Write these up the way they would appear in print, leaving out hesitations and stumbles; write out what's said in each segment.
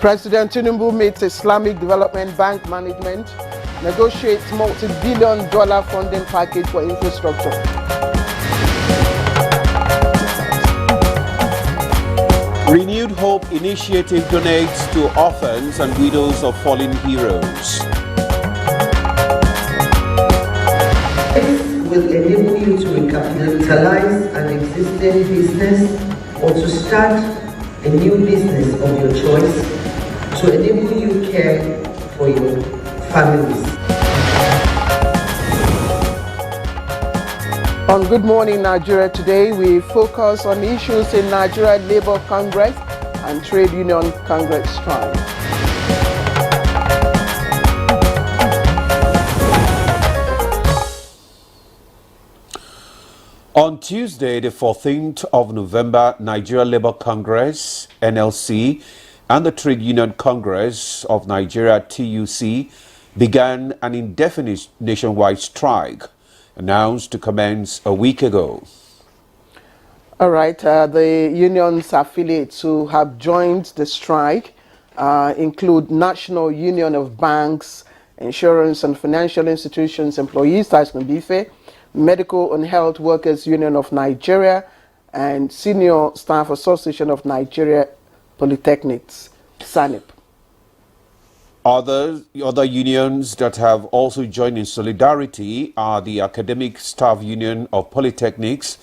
President Tinubu meets Islamic Development Bank management, negotiates multi-billion-dollar funding package for infrastructure. Renewed Hope Initiative donates to orphans and widows of fallen heroes. This will enable you to recapitalize an existing business or to start a new business of your choice to enable you care for your families. On Good Morning Nigeria today, we focus on issues in Nigeria Labour Congress and Trade Union Congress strike. On Tuesday, the 14th of November, Nigeria Labour Congress, NLC, and the Trade Union Congress of Nigeria, TUC, began an indefinite nationwide strike, announced to commence a week ago. All right, the union's affiliates who have joined the strike include National Union of Banks, Insurance and Financial Institutions Employees, that's NBIFE, Medical and Health Workers Union of Nigeria, and Senior Staff Association of Nigeria Polytechnics, SANIP. Other unions that have also joined in solidarity are the Academic Staff Union of Polytechnics,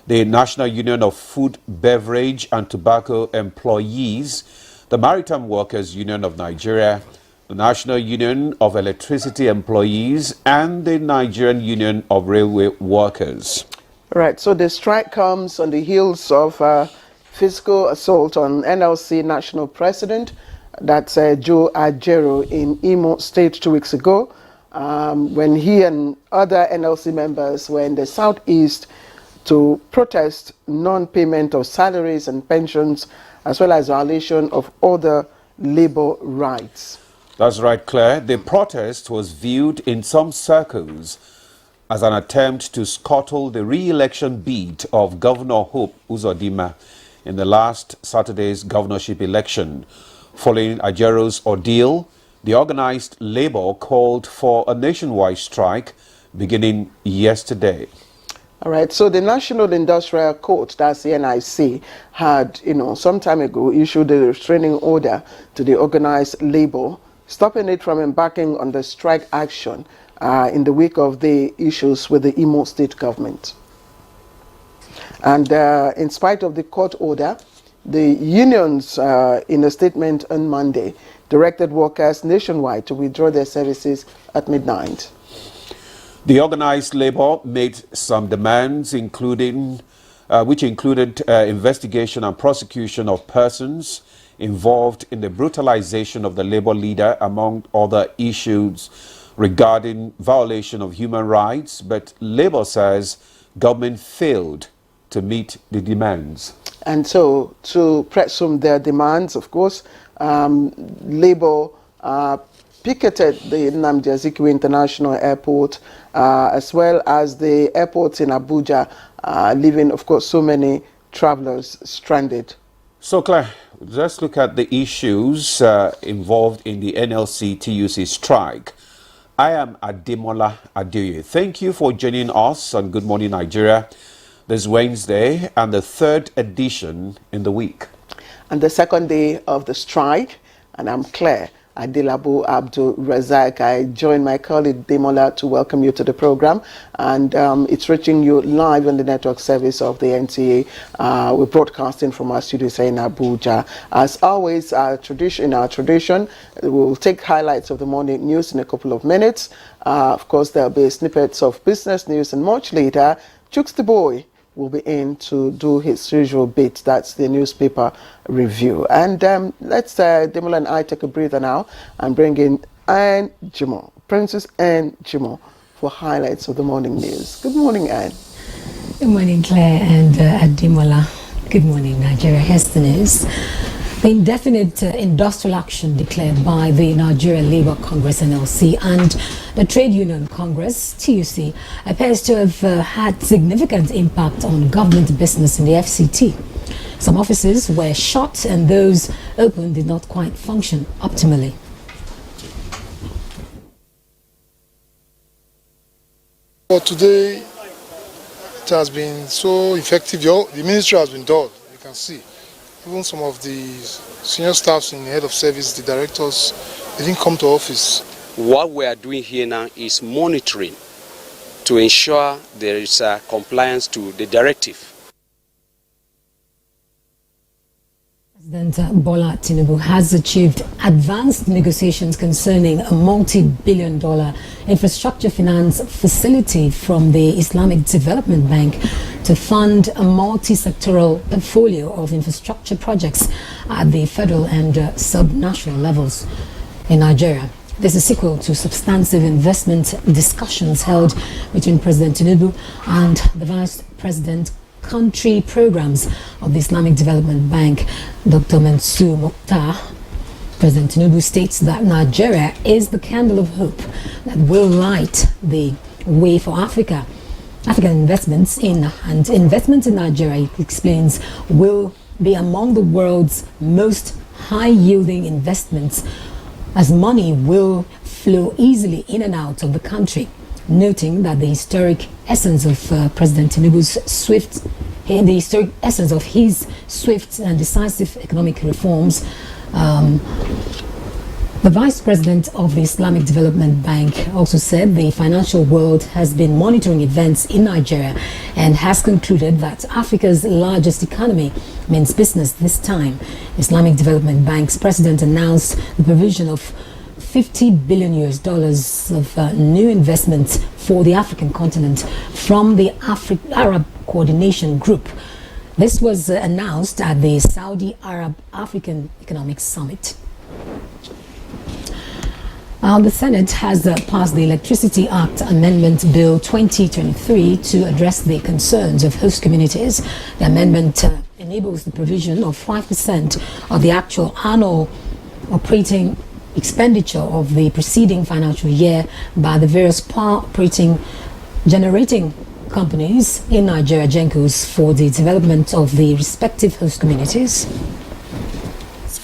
the National Union of Food, Beverage and Tobacco Employees, the Maritime Workers Union of Nigeria, the National Union of Electricity Employees, and the Nigerian Union of Railway Workers. Right, so the strike comes on the heels of physical assault on NLC National President, that's Joe Ajero in Imo State 2 weeks ago, when he and other NLC members were in the southeast to protest non-payment of salaries and pensions, as well as violation of other labor rights. That's right, Claire. The protest was viewed in some circles as an attempt to scuttle the re-election bid of Governor Hope Uzodinma in the last Saturday's governorship election. Following Ajero's ordeal, the organized labor called for a nationwide strike beginning yesterday. All right, so the National Industrial Court, that's the NIC, had, some time ago issued a restraining order to the organized labor, stopping it from embarking on the strike action in the wake of the issues with the Imo State government. And in spite of the court order, the unions, in a statement on Monday, directed workers nationwide to withdraw their services at midnight. The organized labor made some demands, which included investigation and prosecution of persons involved in the brutalization of the labor leader, among other issues regarding violation of human rights. But labor says government failed to meet the demands. And so, to press on their demands, of course, labor picketed the Nnamdi Azikiwe International Airport, as well as the airports in Abuja, leaving, of course, so many travelers stranded. So, Claire, let's look at the issues involved in the NLC TUC strike. I am Ademola Adeoye. Thank you for joining us on Good Morning Nigeria this Wednesday and the third edition in the week. And the second day of the strike, and I'm Claire Adelabu Abdul Razak. I join my colleague Demola to welcome you to the program, and it's reaching you live on the network service of the NTA. We're broadcasting from our studios here in Abuja. As always, our tradition, we'll take highlights of the morning news in a couple of minutes. Of course, there'll be snippets of business news, and much later, Chooks the Boy will be in to do his usual bit. That's the newspaper review. And let's, Demola and I, take a breather now and bring in Anne Jimo, Princess Anne Jimo, for highlights of the morning news. Good morning, Anne. Good morning, Claire and Demola. Good morning, Nigeria. Here's the news. The indefinite industrial action declared by the Nigeria Labour Congress NLC and the Trade Union Congress TUC appears to have had significant impact on government business in the FCT. Some offices were shut and those open did not quite function optimally. For today, it has been so effective. The ministry has been dull, you can see. Even some of the senior staffs in the head of service, the directors, they didn't come to office. What we are doing here now is monitoring to ensure there is compliance to the directive. President Bola Tinubu has achieved advanced negotiations concerning a multi-billion-dollar infrastructure finance facility from the Islamic Development Bank to fund a multi-sectoral portfolio of infrastructure projects at the federal and sub-national levels in Nigeria. This is sequel to substantive investment discussions held between President Tinubu and the Vice President Country Programs of the Islamic Development Bank, Dr. Mansour Mokhtar. President Tinubu states that Nigeria is the candle of hope that will light the way for African investments in Nigeria, he explains, will be among the world's most high-yielding investments, as money will flow easily in and out of the country, noting that the historic essence of President Tinubu's swift and decisive economic reforms. The Vice President of the Islamic Development Bank also said the financial world has been monitoring events in Nigeria and has concluded that Africa's largest economy means business this time. Islamic Development Bank's president announced the provision of $50 billion of new investments for the African continent from the Arab Coordination Group. This was announced at the Saudi Arab African Economic Summit. The Senate has passed the Electricity Act Amendment Bill 2023 to address the concerns of host communities. The amendment enables the provision of 5% of the actual annual operating expenditure of the preceding financial year by the various power operating generating companies in Nigeria, GENCOs, for the development of the respective host communities.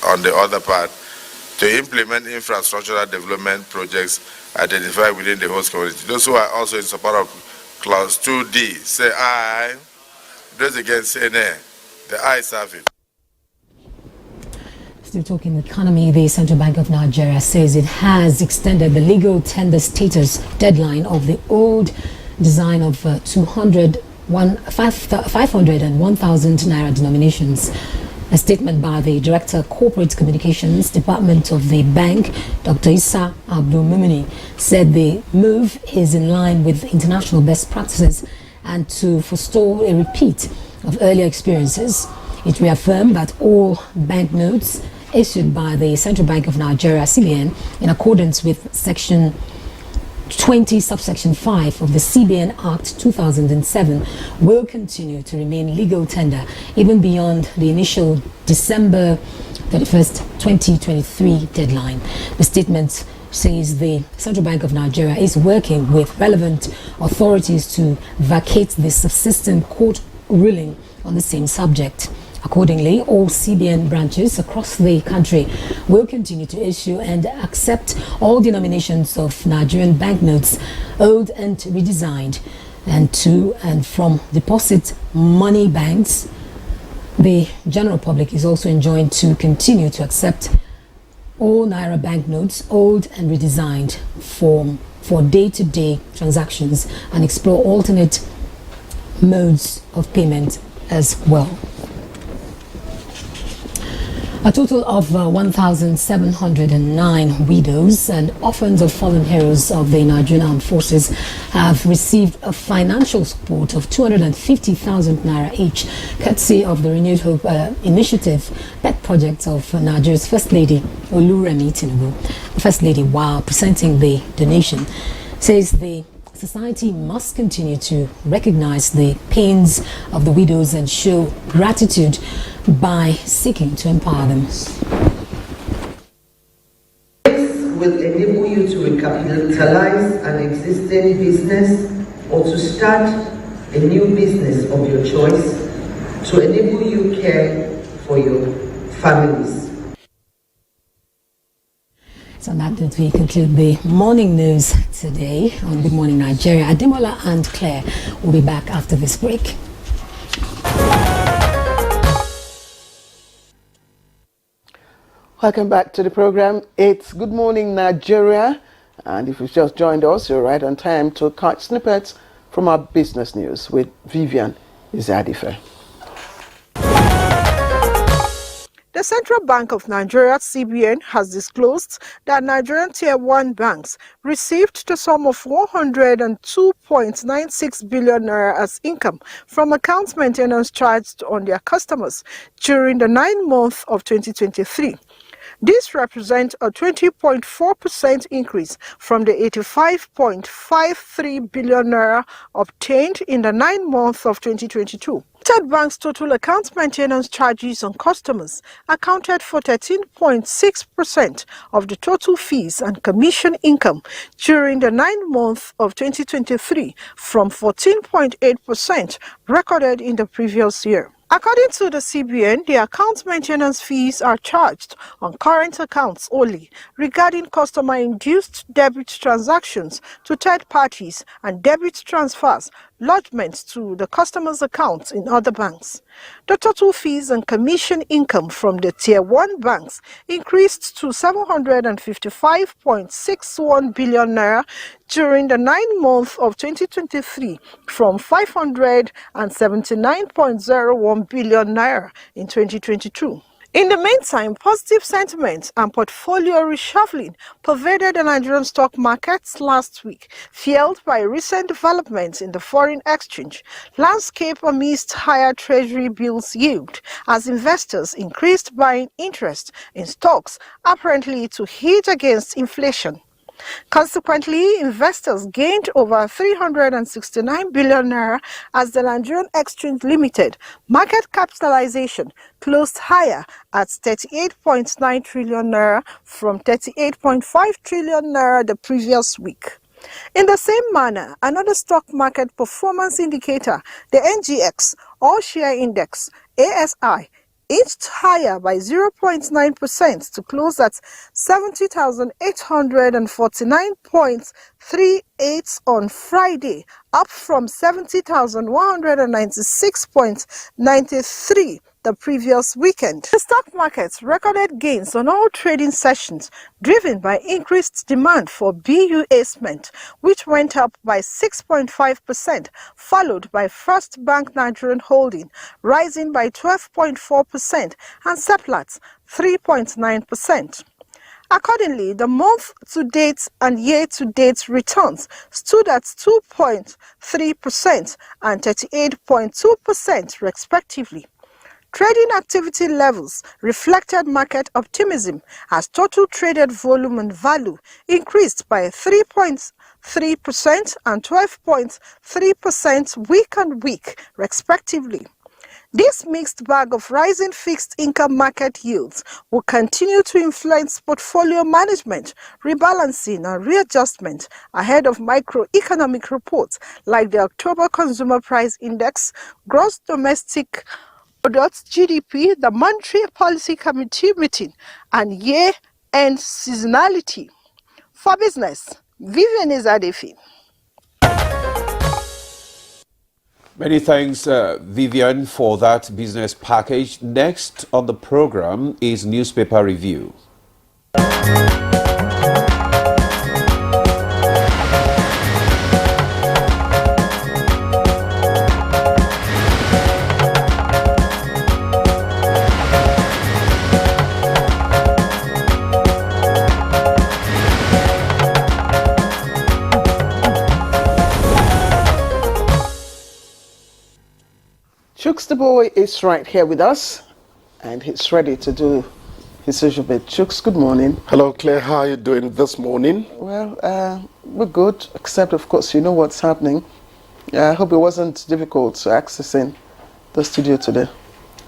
On the other part, to implement infrastructural development projects identified within the host community. Those who are also in support of Clause 2D say aye. Those against say nay. The ayes have it. Still talking economy, the Central Bank of Nigeria says it has extended the legal tender status deadline of the old design of 500 and 1,000 naira denominations. A statement by the Director Corporate Communications Department of the bank, Dr. Issa Abdul-Mumini, said the move is in line with international best practices and to forestall a repeat of earlier experiences. It reaffirmed that all banknotes issued by the Central Bank of Nigeria, CBN, in accordance with Section 20, subsection 5 of the CBN Act 2007 will continue to remain legal tender even beyond the initial December 31st, 2023 deadline. The statement says the Central Bank of Nigeria is working with relevant authorities to vacate the subsistent court ruling on the same subject. Accordingly, all CBN branches across the country will continue to issue and accept all denominations of Nigerian banknotes, old and redesigned, and to and from deposit money banks. The general public is also enjoined to continue to accept all Naira banknotes, old and redesigned, for day-to-day transactions and explore alternate modes of payment as well. A total of 1,709 widows and orphans of fallen heroes of the Nigerian Armed Forces have received a financial support of 250,000 naira each, courtesy of the Renewed Hope Initiative pet project of Nigeria's First Lady Oluremi Tinubu. The First Lady, while presenting the donation, says the society must continue to recognize the pains of the widows and show gratitude by seeking to empower them. This will enable you to recapitalize an existing business or to start a new business of your choice, to enable you care for your families. So on that note, we conclude the morning news today on Good Morning Nigeria. Ademola and Claire will be back after this break. Welcome back to the program. It's Good Morning Nigeria, and if you've just joined us, you're right on time to catch snippets from our business news with Vivian Izadife. The Central Bank of Nigeria, CBN, has disclosed that Nigerian Tier 1 banks received the sum of 102.96 billion naira as income from account maintenance charged on their customers during the 9 months of 2023. This represents a 20.4% increase from the 85.53 billion naira obtained in the 9 months of 2022. Third Bank's total account maintenance charges on customers accounted for 13.6% of the total fees and commission income during the 9 months of 2023 from 14.8% recorded in the previous year. According to the CBN, the account maintenance fees are charged on current accounts only regarding customer-induced debit transactions to third parties and debit transfers lodgements to the customer's accounts in other banks. The total fees and commission income from the Tier 1 banks increased to 755.61 billion naira during the 9 months of 2023 from 579.01 billion naira in 2022. In the meantime, positive sentiment and portfolio reshuffling pervaded the Nigerian stock markets last week, fueled by recent developments in the foreign exchange landscape amidst higher treasury bills yield as investors increased buying interest in stocks, apparently to hedge against inflation. Consequently, investors gained over 369 billion naira as the Nigerian Exchange Limited market capitalization closed higher at 38.9 trillion naira from 38.5 trillion naira the previous week. In the same manner, another stock market performance indicator, the NGX, All Share Index, ASI, inched higher by 0.9% to close at 70,849.38 on Friday, up from 70,196.93 the previous weekend. The stock markets recorded gains on all trading sessions, driven by increased demand for BUA cement, which went up by 6.5%, followed by First Bank Nigerian Holding, rising by 12.4%, and Seplat, 3.9%. Accordingly, the month-to-date and year-to-date returns stood at 2.3% and 38.2% respectively. Trading activity levels reflected market optimism as total traded volume and value increased by 3.3% and 12.3% week-on-week respectively. This mixed bag of rising fixed income market yields will continue to influence portfolio management, rebalancing and readjustment ahead of microeconomic reports like the October Consumer Price Index, Gross Domestic Product GDP, the Monetary Policy Committee meeting, and year-end seasonality. For business, Vivian Izadife. Many thanks, Vivian, for that business package. Next on the program is newspaper review. Chooks the boy is right here with us, and he's ready to do his usual bit. Chooks, good morning. Hello, Claire. How are you doing this morning? Well, we're good, except, of course, you know what's happening. I hope it wasn't difficult accessing the studio today.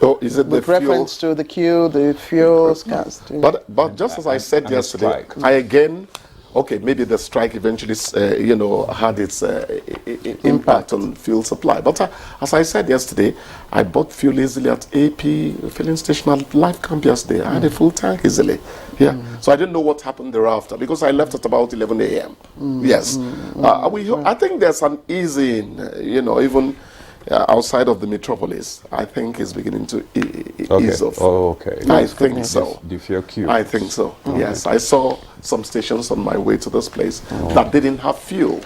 Oh, is it With the reference to the queue, the fuel scarcity. But just as I said yesterday, I again okay, maybe the strike eventually, had its impact on fuel supply. But as I said yesterday, I bought fuel easily at AP filling station at Life Camp yesterday. I had a full tank easily. Yeah. So I didn't know what happened thereafter because I left at about 11 a.m. Yes. I think there's an easing, even outside of the metropolis. I think is beginning to ease off. Oh, okay. I think so. Do you feel cute? I think so. Yes. I saw some stations on my way to this place that didn't have fuel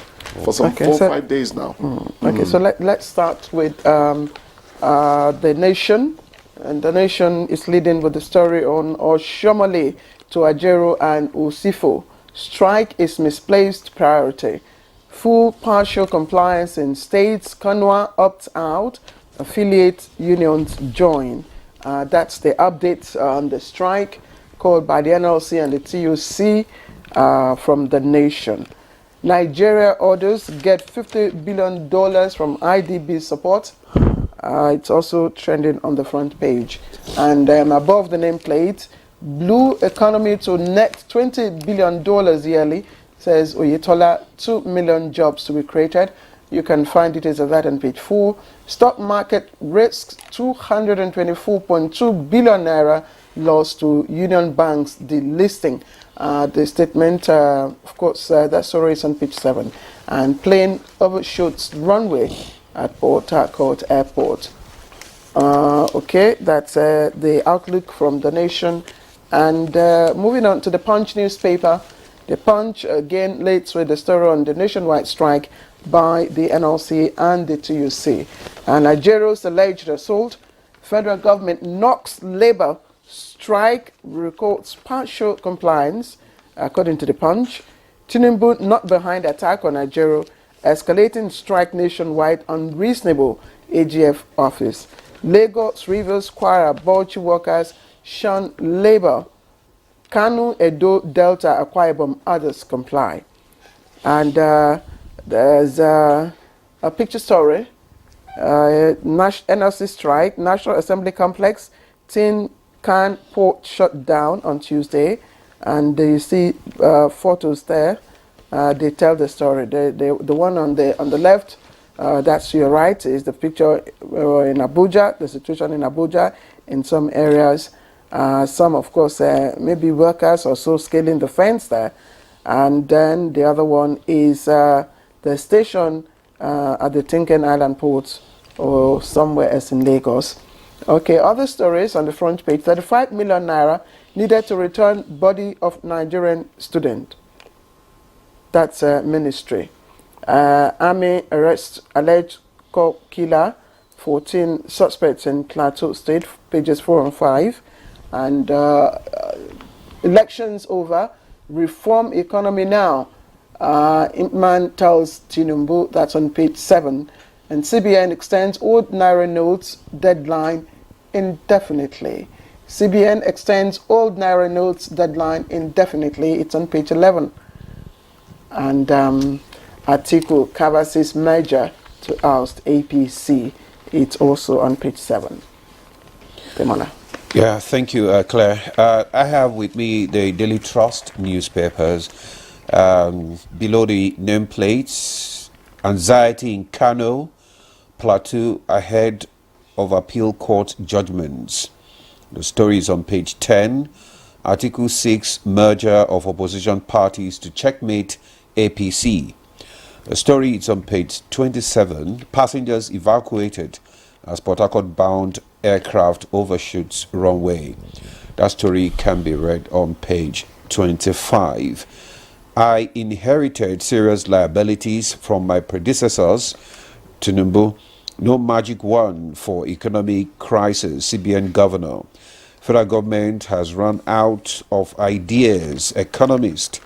for some 4 or 5 days now. Okay, so let's start with the Nation. And the Nation is leading with the story on Oshomole to Ajero and Usifo. Strike is misplaced priority. Full partial compliance in states. Kanwa opts out. Affiliate unions join. That's the update on the strike called by the NLC and the TUC from the Nation. Nigeria orders get $50 billion from IDB support. It's also trending on the front page. And above the nameplate, blue economy to net $20 billion yearly, says Oyetola. 2 million jobs to be created. You can find details of that on page 4. Stock market risks 224.2 billion naira loss to Union Bank's delisting. The statement, of course, that story is on page 7. And plane overshoots runway at Port Harcourt Airport. Okay, that's the outlook from the Nation. And moving on to the Punch newspaper. The Punch again leads with the story on the nationwide strike by the NLC and the TUC. And Nigerio's alleged assault, federal government knocks labor strike, records partial compliance, according to the Punch. Tinubu not behind attack on Nigeria, escalating strike nationwide, unreasonable AGF office. Lagos, Rivers, Kwara, Bauchi workers shun labor. Kanu, Edo, Delta, Akwa Ibom, others comply. And there's a picture story. NLC strike, National Assembly Complex, Tin Can Port shut down on Tuesday. And you see photos there. They tell the story. The one on the left, that's your right, is the picture in Abuja, the situation in Abuja in some areas. Some, of course, maybe workers or so scaling the fence there. And then the other one is the station at the Tinken Island port or somewhere else in Lagos. Okay, other stories on the front page. 35 million naira needed to return body of Nigerian student. That's ministry. Army arrests alleged killer, 14 suspects in Plateau State, pages 4 and 5. And elections over, reform economy now. Man tells Tinubu, that's on page 7. And CBN extends old Naira notes deadline indefinitely. CBN extends old Naira notes deadline indefinitely. It's on page 11. And Atiku Kabasi's merger to oust APC. It's also on page 7. Demola. Yeah, thank you, Claire. I have with me the Daily Trust newspapers. Below the nameplates, anxiety in Kano, Plateau ahead of appeal court judgments. The story is on page 10. Article 6, merger of opposition parties to checkmate APC. The story is on page 27. Passengers evacuated as Port Harcourt bound aircraft overshoots runway. That story can be read on page 25. I inherited serious liabilities from my predecessors. Tinubu, no magic wand for economic crisis. CBN governor. Federal government has run out of ideas. Economists,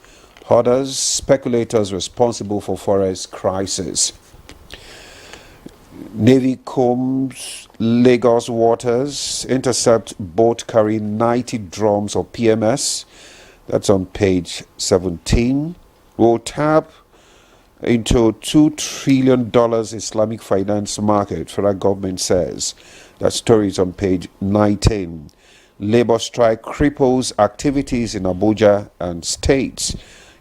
hoarders, speculators responsible for forest crisis. Navy combs Lagos waters, intercept boat carrying 90 drums of PMS. That's on page 17. We'll tap into $2 trillion Islamic finance market, federal government says. That story is on page 19. Labor strike cripples activities in Abuja and states.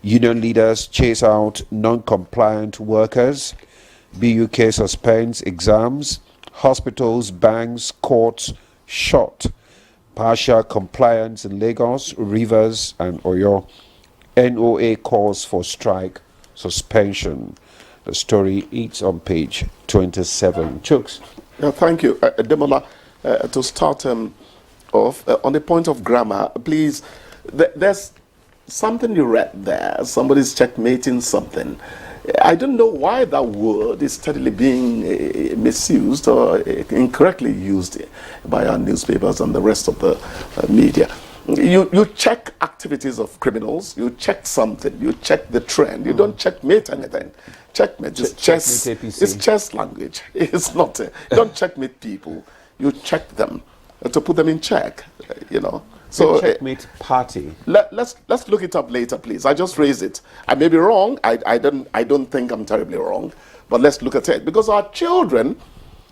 Union leaders chase out non-compliant workers. BUK suspends exams. Hospitals, banks, courts shut. Partial compliance in Lagos, Rivers and Oyo. NOA calls for strike suspension. The story is on page 27. Chooks. Yeah, thank you. Demola, to start off, on the point of grammar, please, there's something you read there. Somebody's checkmating something. I don't know why that word is steadily being misused or incorrectly used by our newspapers and the rest of the media. You check activities of criminals, you check something, you check the trend, you don't checkmate anything. Checkmate is chess. It's chess language. It's not. You don't checkmate people. You check them to put them in check. You know. So checkmate party. Let's look it up later, please. I just raised it. I may be wrong. I don't think I'm terribly wrong, but let's look at it because our children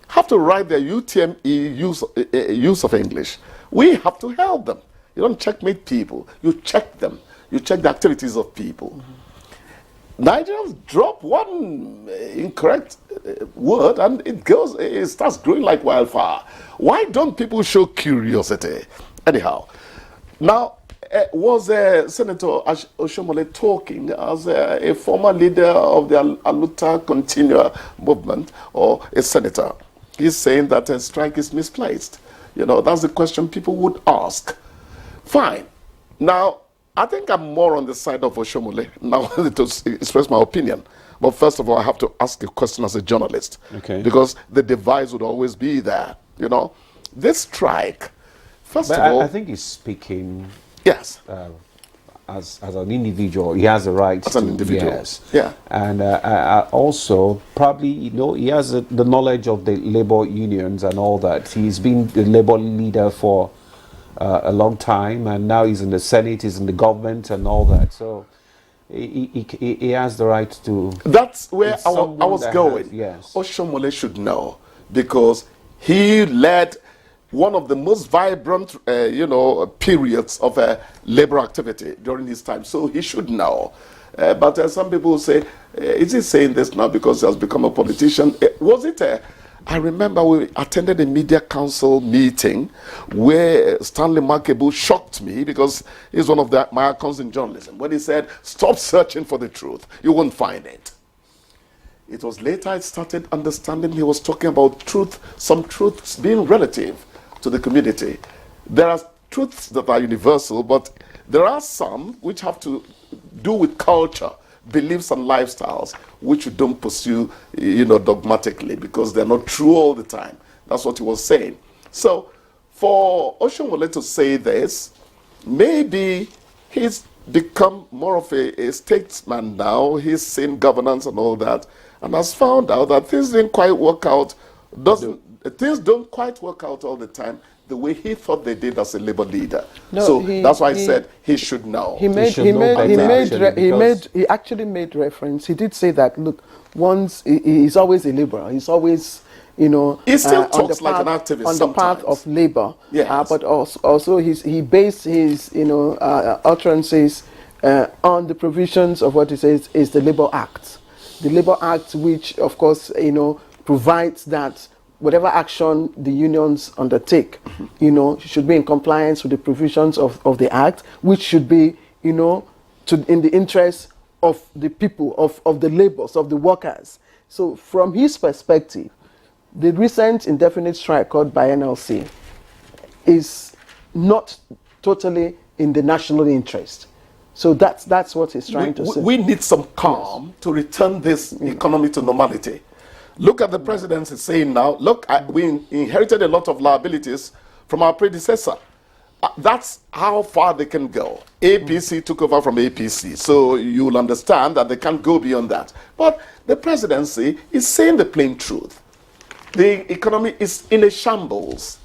have to write their UTME use of English. We have to help them. You don't checkmate people. You check them. You check the activities of people. Nigerians drop one incorrect word and it starts growing like wildfire. Why don't people show curiosity? Anyhow, now was Senator Oshomole talking as a former leader of the Aluta Continua movement or a senator? He's saying that a strike is misplaced. You know, that's the question people would ask. Fine. Now, I think I'm more on the side of Oshomole now to express my opinion. But first of all, I have to ask a question as a journalist. Okay. Because the device would always be there, you know. This strike, first of all... I think he's speaking... Yes. As an individual, he has a right as an individual. Yes. Yeah. And also, probably, you know, he has the knowledge of the labor unions and all that. He's been the labor leader for... a long time, and now he's in the Senate, he's in the government and all that, so he has the right to... That's where I was going. Yes. Oshomole should know, because he led one of the most vibrant, periods of labor activity during his time, so he should know. But some people say, is he saying this now because he has become a politician? Was it I remember we attended a media council meeting where Stanley Makebu shocked me because he's one of my icons in journalism. When he said, stop searching for the truth, you won't find it. It was later I started understanding he was talking about truth, some truths being relative to the community. There are truths that are universal, but there are some which have to do with culture, beliefs and lifestyles, which you don't pursue, dogmatically, because they're not true all the time. That's what he was saying. So, for Oshomole to say this, maybe he's become more of a statesman now. He's seen governance and all that, and has found out that things didn't quite work out. Things don't quite work out all the time the way he thought they did as a labor leader. No, so that's why I said he should know. He actually made reference. He did say that, look, he's always a liberal. He's always, he still talks like an activist on the path of labor. Yes. But also he based his, utterances on the provisions of what he says is the Labor Act. The Labor Act, which, of course, provides that whatever action the unions undertake, should be in compliance with the provisions of the Act, which should be, in the interest of the people, of the laborers, of the workers. So from his perspective, the recent indefinite strike called by NLC is not totally in the national interest. So that's what he's trying to say. We need some calm to return this economy to normality. Look at the presidency saying now, look, we inherited a lot of liabilities from our predecessor. That's how far they can go. APC took over from APC, so you'll understand that they can't go beyond that. But the presidency is saying the plain truth. The economy is in a shambles.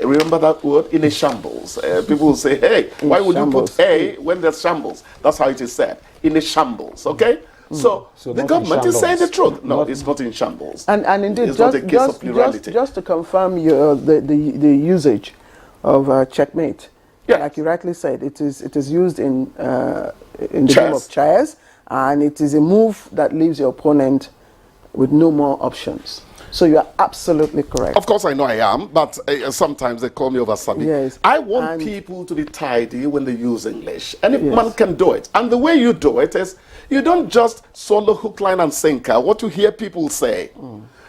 Remember that word, in a shambles. People will say, hey, why would you put A when there's shambles? That's how it is said, in a shambles, okay? So the government is saying the truth. No, it's not in shambles. And indeed, it's not a case of plurality. Just to confirm the usage of checkmate. Yes. Like you rightly said, it is used in the game of chess, and it is a move that leaves your opponent with no more options. So you are absolutely correct. Of course, I know I am, but sometimes they call me oversabi. Yes. I want people to be tidy when they use English. Any man can do it. And the way you do it is, you don't just swallow hook, line, and sinker. What you hear people say,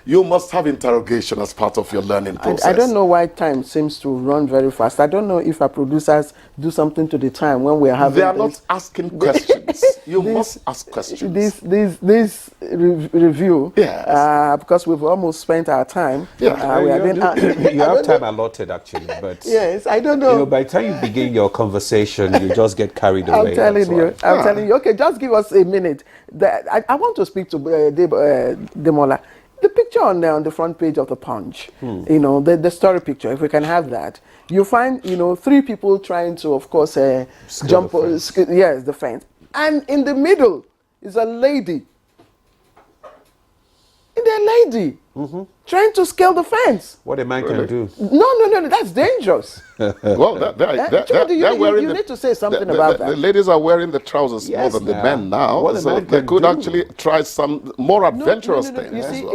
you must have interrogation as part of your learning process. I don't know why time seems to run very fast. I don't know if our producers do something to the time when we are having. They are not asking questions. You must ask questions. This review, yes. because we've almost spent our time. Yeah. You have time allotted, actually, but yes, I don't know. By the time you begin your conversation, you just get carried away. I'm telling you. Okay, just give us a minute. I want to speak to Demola. The picture on the front page of the Punch, the story picture, if we can have that, you find, 3 people trying to, of course, jump, the fence. And in the middle is a lady. Trying to scale the fence. What a man can do. No, that's dangerous. Well, you need to say something about that. The ladies are wearing the trousers more than the men now. So they could actually try some more adventurous things. You see,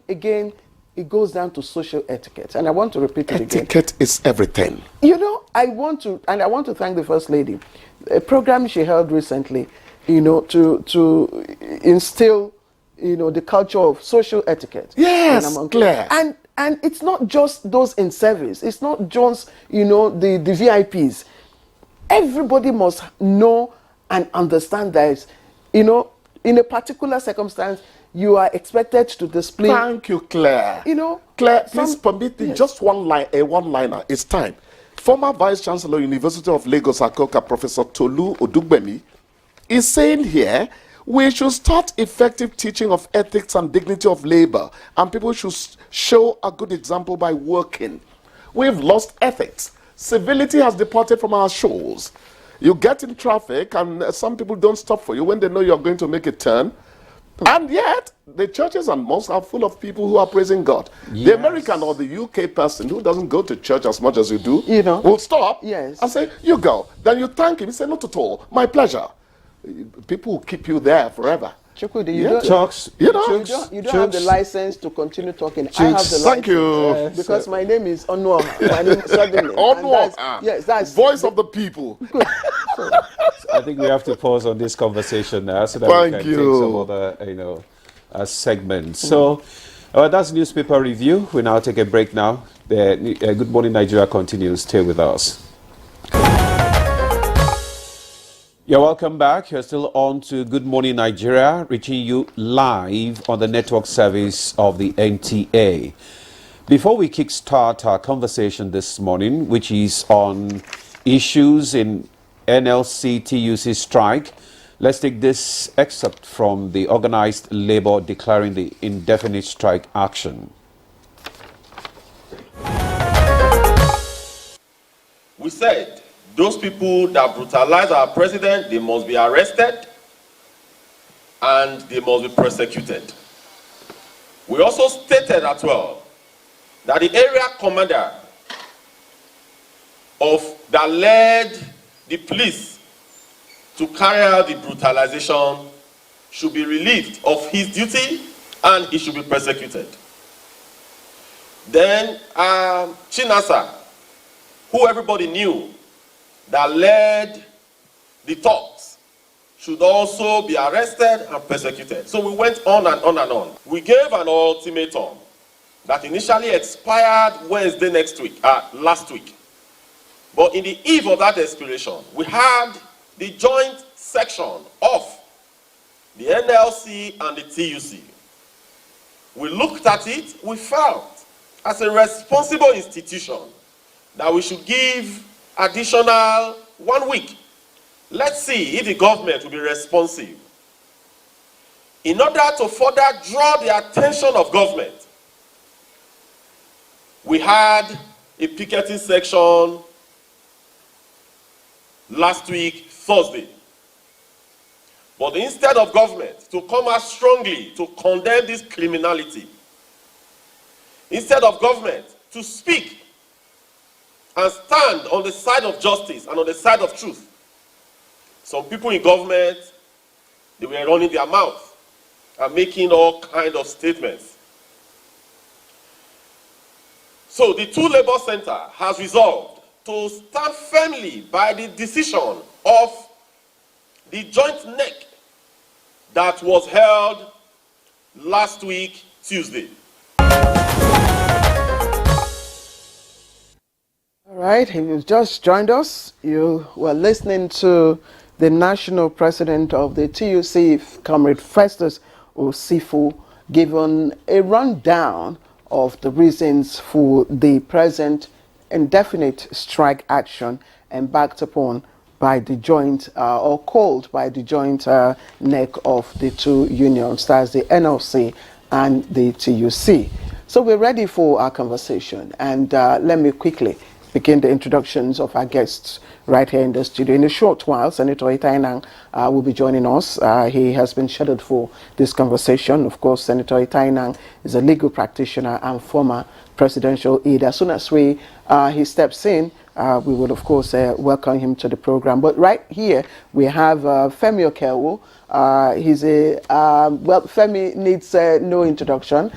again, it goes down to social etiquette. And I want to repeat it again. Etiquette is everything. I want to thank the First Lady. A program she held recently, to instill the culture of social etiquette. Yes, Claire. And it's not just those in service. It's not just, the VIPs. Everybody must know and understand that, in a particular circumstance, you are expected to display. Thank you, Claire. Claire, please permit me just a one-liner. It's time. Former Vice Chancellor, University of Lagos, Akoka, Professor Tolu Odugbemi, is saying here, we should start effective teaching of ethics and dignity of labor, and people should show a good example by working. We've lost ethics. Civility has departed from our shores. You get in traffic, and some people don't stop for you when they know you're going to make a turn. And yet, the churches and mosques are full of people who are praising God. Yes. The American or the UK person who doesn't go to church as much as you do, will stop and say, you go. Then you thank him. He said, not at all. My pleasure. People will keep you there forever. Chukwudi, you don't have the license to continue talking. I have the license. Thank you. Because my name is Onwa. My name is Onwa. That's voice of the people. So, I think we have to pause on this conversation now so that we can take some other segments. So that's newspaper review. We now take a break now. The Good Morning Nigeria continues. Stay with us. You're welcome back. You're still on to Good Morning Nigeria, reaching you live on the network service of the NTA. Before we kickstart our conversation this morning, which is on issues in NLC TUC strike, let's take this excerpt from the organized labor declaring the indefinite strike action. We said, those people that brutalize our president, they must be arrested and they must be prosecuted. We also stated as well that the area commander that led the police to carry out the brutalization should be relieved of his duty and he should be prosecuted. Then Chinasa, who everybody knew, that led the talks, should also be arrested and persecuted. So we went on and on and on. We gave an ultimatum that initially expired Wednesday last week. But in the eve of that expiration, we had the joint section of the NLC and the TUC. We looked at it, we felt as a responsible institution that we should give additional 1 week. Let's see if the government will be responsive. In order to further draw the attention of government, we had a picketing section last week, Thursday. But instead of government to come out strongly to condemn this criminality, instead of government to speak and stand on the side of justice and on the side of truth. Some people in government, they were running their mouth and making all kinds of statements. So the TUC Labour Center has resolved to stand firmly by the decision of the joint NEC that was held last week, Tuesday. All right, if you've just joined us, you were listening to the national president of the TUC, Comrade Festus Osifo, given a rundown of the reasons for the present indefinite strike action embarked upon by the joint, or called by the joint neck of the two unions, that's the NLC and the TUC. So we're ready for our conversation, and let me quickly begin the introductions of our guests right here in the studio. In a short while, Senator Itainang will be joining us. He has been scheduled for this conversation. Of course, Senator Itainang is a legal practitioner and former presidential aide. As soon as he steps in, we would, of course, welcome him to the program. But right here, we have Femi Okewo. He's a, well, Femi needs no introduction.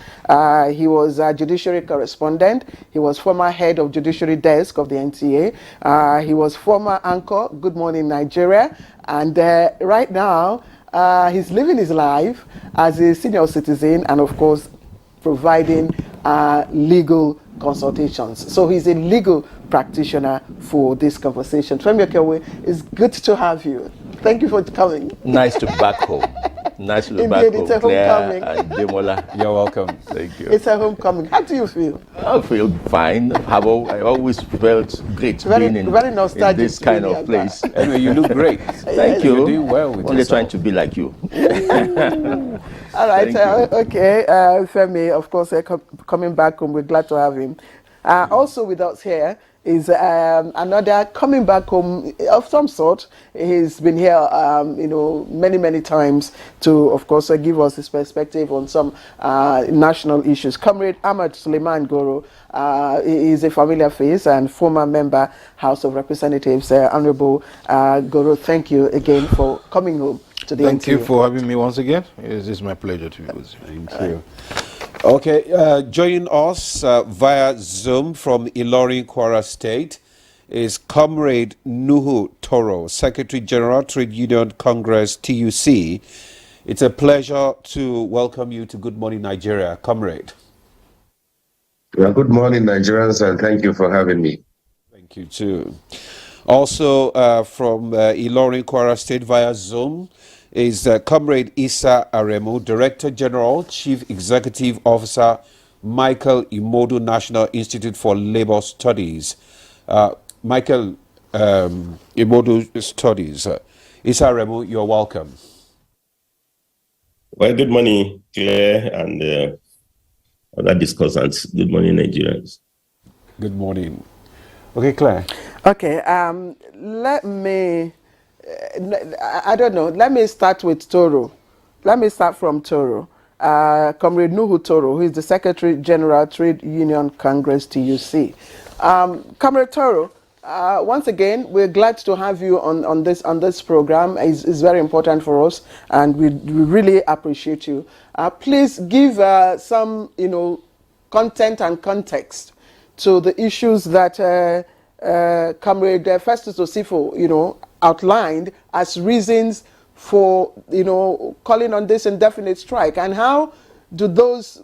He was a judiciary correspondent. He was former head of judiciary desk of the NTA. He was former anchor, Good Morning Nigeria. And right now, he's living his life as a senior citizen and, of course, providing legal consultations. So he's a legal practitioner for this conversation. Femi Okewo, it's good to have you. Thank you for coming. Nice to be back home. Nice to be Indeed, back home. it's a homecoming. And Demola. You're welcome. Thank you. It's a homecoming. How do you feel? I feel fine. I always felt great being in this kind of place. Anyway, you look great. Thank you. You're doing well with Only yourself. trying to be like you. All right. Okay. Femi, of course, coming back home. We're glad to have him. Also with us here is another coming back home of some sort. He's been here, many times to, of course, give us his perspective on some national issues. Comrade Ahmad Suleiman Goro is a familiar face and former member, House of Representatives. Honorable Goro, thank you again for coming home to the Thank NTA. you for having me once again. It is my pleasure to be with you. Thank you. Okay, joining us via Zoom from Ilorin, Kwara State is Comrade Nuhu Toro, Secretary General, Trade Union Congress, TUC. It's a pleasure to welcome you to Good Morning Nigeria, Comrade. Well, good morning, Nigerians, and thank you for having me. Thank you, too. Also from Ilorin, Kwara State via Zoom is Comrade Issa Aremu, Director General, Chief Executive Officer, Michael Imodu National Institute for Labor Studies. Michael Imodu Studies. Issa Aremu, you're welcome. Well, good morning, Claire and other discussants. Good morning, Nigerians. Good morning. Okay, Claire. Okay, let me... I don't know. Let me start with Toro. Let me start from Toro. Comrade Nuhu Toro, who is the Secretary General, Trade Union Congress, TUC. Comrade Toro, once again, we're glad to have you on this program. It's very important for us, and we really appreciate you. Please give some, content and context to the issues that Comrade Festus Osifo, outlined as reasons for, calling on this indefinite strike, and how do those,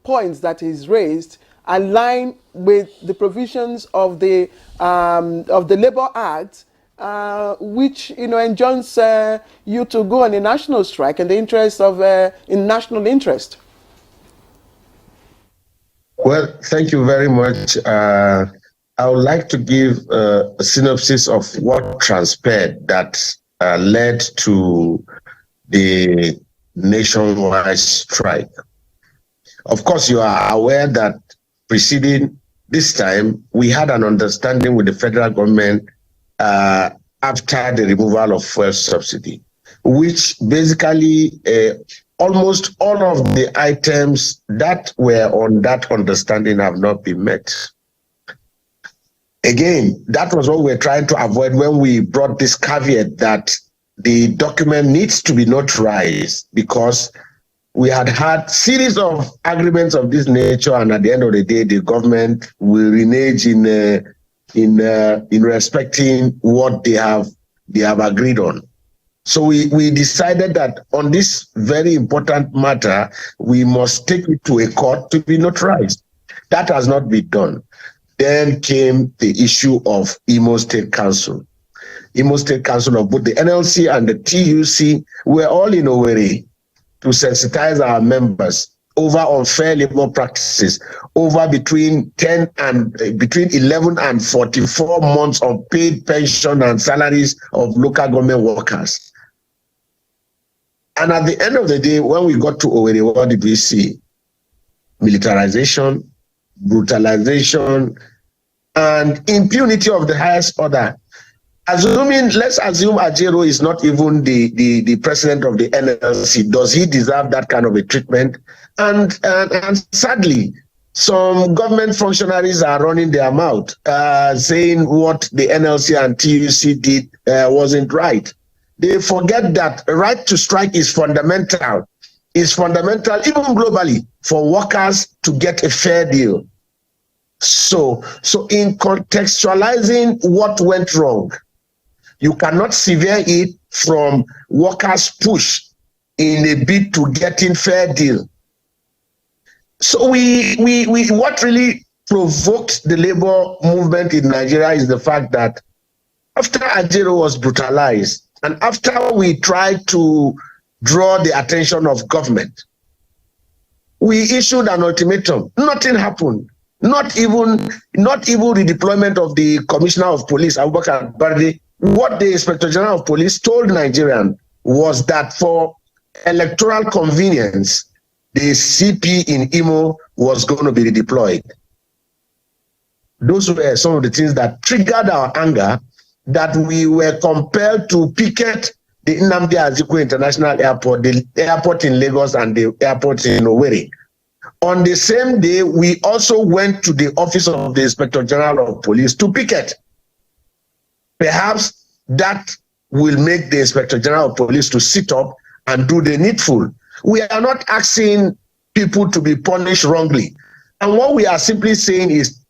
points that he's raised align with the provisions of the Labour Act, which, enjoins you to go on a national strike in the interest of, in national interest? Well, thank you very much. I would like to give a synopsis of what transpired that led to the nationwide strike. Of course, you are aware that preceding this time, we had an understanding with the federal government after the removal of fuel subsidy, which basically almost all of the items that were on that understanding have not been met. Again, that was what we're trying to avoid when we brought this caveat that the document needs to be notarized, because we had series of agreements of this nature, and at the end of the day, the government will renege in respecting what they have agreed on. So we decided that on this very important matter, we must take it to a court to be notarized. That has not been done. Then came the issue of Imo State Council. Imo State Council of both the NLC and the TUC were all in Owerri to sensitize our members over unfair labor practices, over between 11 and 44 months of paid pension and salaries of local government workers. And at the end of the day, when we got to Owerri, what did we see? Militarization, brutalization, and impunity of the highest order. Let's assume Ajero is not even the president of the NLC. Does he deserve that kind of a treatment? And sadly, some government functionaries are running their mouth, saying what the NLC and TUC did wasn't right. They forget that right to strike is fundamental. It's fundamental even globally for workers to get a fair deal. So in contextualizing what went wrong, you cannot sever it from workers' push in a bid to getting fair deal. So what really provoked the labor movement in Nigeria is the fact that after Ajero was brutalized, and after we tried to draw the attention of government, we issued an ultimatum. Nothing happened. Not even redeployment of the Commissioner of Police, Abubakar Barde. What the Inspector General of Police told Nigerians was that for electoral convenience, the CP in Imo was going to be redeployed. Those were some of the things that triggered our anger, that we were compelled to picket the Nnamdi Azikiwe International Airport, the airport in Lagos and the airport in Owerri. On the same day, we also went to the office of the Inspector General of Police to picket. Perhaps that will make the Inspector General of Police to sit up and do the needful. We are not asking people to be punished wrongly. And what we are simply saying is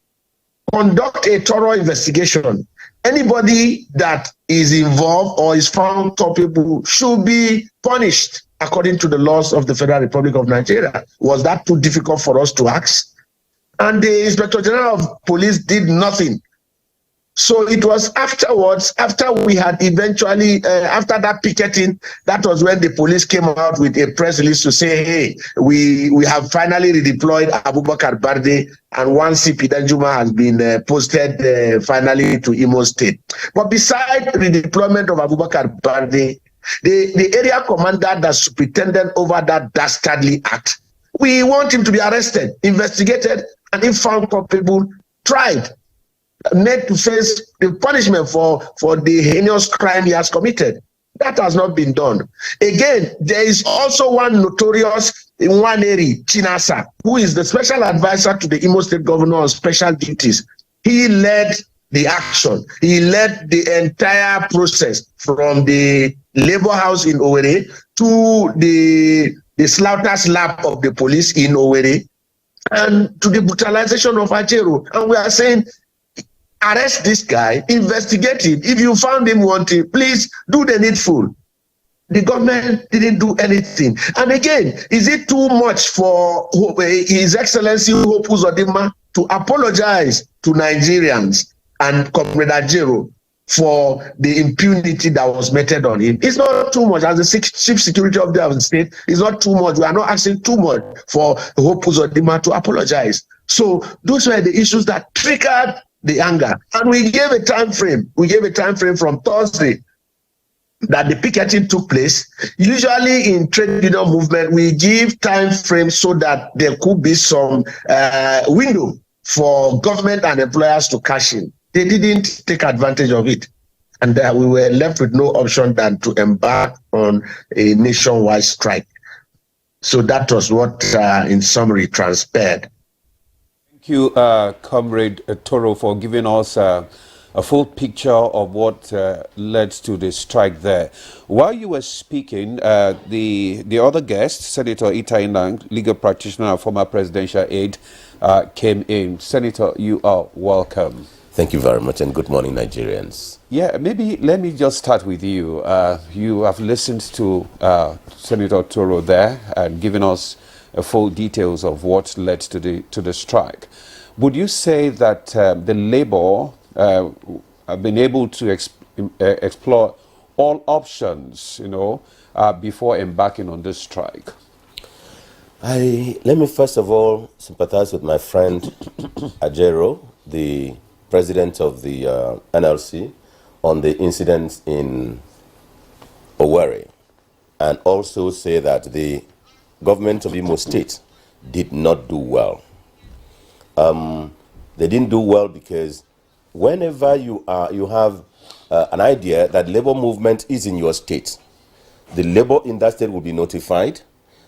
conduct a thorough investigation. Anybody that is involved or is found culpable should be punished according to the laws of the Federal Republic of Nigeria. Was that too difficult for us to ask? And the Inspector General of Police did nothing. So it was afterwards, after we had eventually, after that picketing, that was when the police came out with a press release to say, hey, we have finally redeployed Abubakar Barde, and one CP Danjuma has been posted finally to Imo State. But besides redeployment of Abubakar Barde, the area commander that superintended over that dastardly act, we want him to be arrested, investigated, and if found culpable, tried, made to face the punishment for the heinous crime he has committed. That has not been done. Again, there is also one notorious Nwaneri Chinasa, who is the special advisor to the Imo State Governor on special duties. He led the action. He led the entire process from the labor house in Owerri to the slaughter slap of the police in Owerri and to the brutalization of Ajero. And we are saying, arrest this guy, investigate him. If you found him wanting, please do the needful. The government didn't do anything. And again, is it too much for His Excellency Hope Uzodinma to apologize to Nigerians and Comrade Ajero for the impunity that was meted on him? It's not too much. As the chief security officer of the state, it's not too much. We are not asking too much for Hope Uzodinma to apologize. So those were the issues that triggered the anger. And we gave a time frame. We gave a time frame from Thursday that the picketing took place. Usually in trade union movement, we give time frame so that there could be some window for government and employers to cash in. They didn't take advantage of it. And we were left with no option than to embark on a nationwide strike. So that was what, in summary, transpired. you, Comrade Toro, for giving us a full picture of what led to the strike there. While you were speaking, the other guest, Senator Itai Nang, legal practitioner and former presidential aide, came in. Senator, you are welcome. Thank you very much, and good morning, Nigerians. Yeah, maybe let me just start with you. You have listened to Senator Toro there and given us full details of what led to the strike. Would you say that the labor have been able to explore all options, before embarking on this strike? Let me first of all sympathize with my friend Ajero, the president of the NLC, on the incident in Owerri, and also say that the government of Imo State did not do well. They didn't do well because whenever you have an idea that labor movement is in your state, the labor in that state will be notified.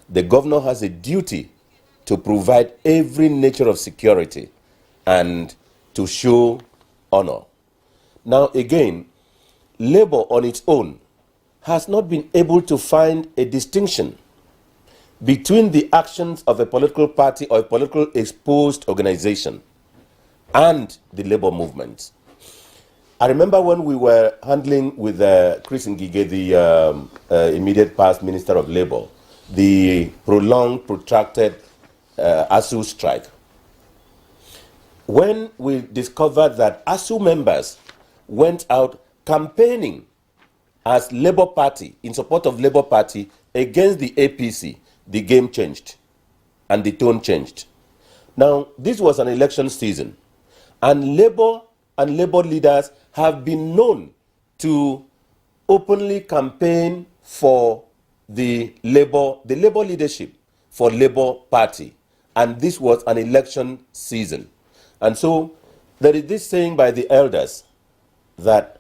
The governor has a duty to provide every nature of security and to show honor. Now again, labor on its own has not been able to find a distinction between the actions of a political party or a political exposed organization and the labor movement. I remember when we were handling with Chris Ngige, the immediate past Minister of Labor, the prolonged, protracted ASU strike. When we discovered that ASU members went out campaigning as Labour Party, in support of Labour Party, against the APC, the game changed and the tone changed. Now, this was an election season, and Labour and Labour leaders have been known to openly campaign for the Labour leadership, for Labour Party, and this was an election season. And so there is this saying by the elders that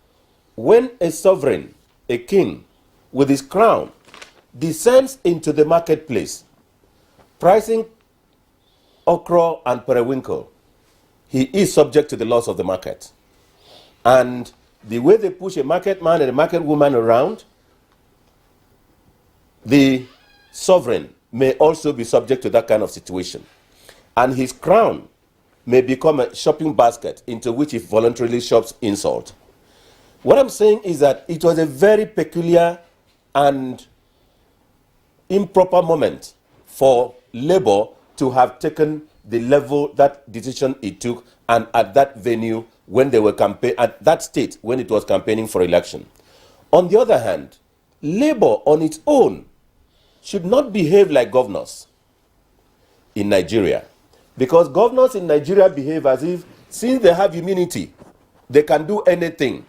when a sovereign, a king, with his crown, descends into the marketplace, pricing okra and periwinkle, he is subject to the laws of the market. And the way they push a market man and a market woman around, the sovereign may also be subject to that kind of situation. And his crown may become a shopping basket into which he voluntarily shops insult. What I'm saying is that it was a very peculiar and improper moment for Labour to have taken the level, that decision it took, and at that venue when they were at that state when it was campaigning for election. On the other hand, Labour on its own should not behave like governors in Nigeria, because governors in Nigeria behave as if, since they have immunity, they can do anything.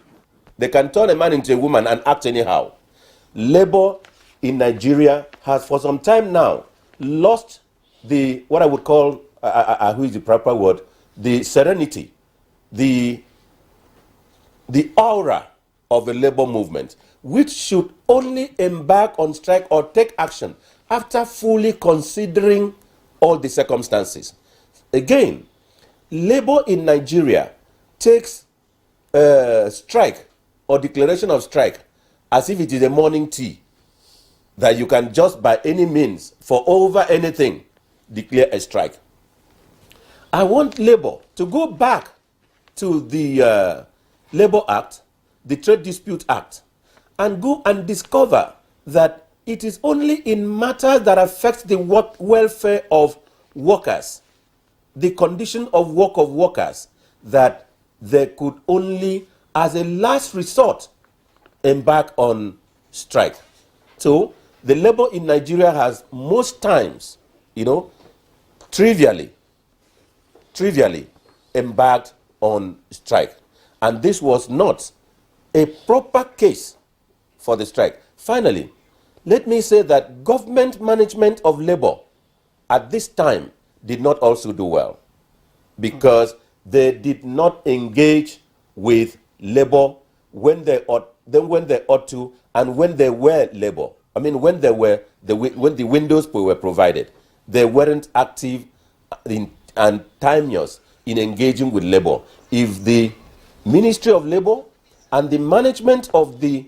They can turn a man into a woman and act anyhow. Labour in Nigeria has for some time now lost the, what I would call, who is the proper word, the serenity, the aura of the labor movement, which should only embark on strike or take action after fully considering all the circumstances. Again, labor in Nigeria takes strike or declaration of strike as if it is a morning tea, that you can just by any means, for over anything, declare a strike. I want Labour to go back to the Labour Act, the Trade Dispute Act, and go and discover that it is only in matters that affect the welfare of workers, the condition of work of workers, that they could only, as a last resort, embark on strike. So the labor in Nigeria has most times, trivially embarked on strike. And this was not a proper case for the strike. Finally, let me say that government management of labor at this time did not also do well, because they did not engage with labor when they ought to, and when they were labor. I mean, when the windows were provided, they weren't active in and timeous in engaging with labor. If the Ministry of Labor and the management of the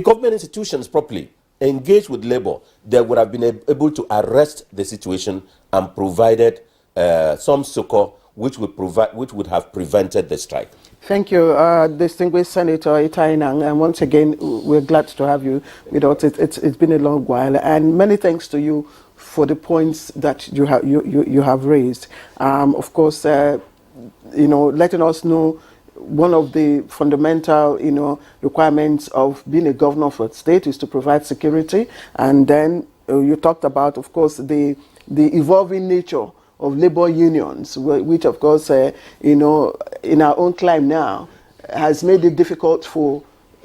government institutions properly engaged with labor, they would have been able to arrest the situation and provided some succor which would have prevented the strike. Thank you, distinguished Senator Itainang, and once again, we're glad to have you with us. It's been a long while, and many thanks to you for the points that you have raised. Of course, letting us know one of the fundamental, requirements of being a governor for a state is to provide security, and then you talked about, of course, the evolving nature of labor unions, which of course, in our own climate now, has made it difficult for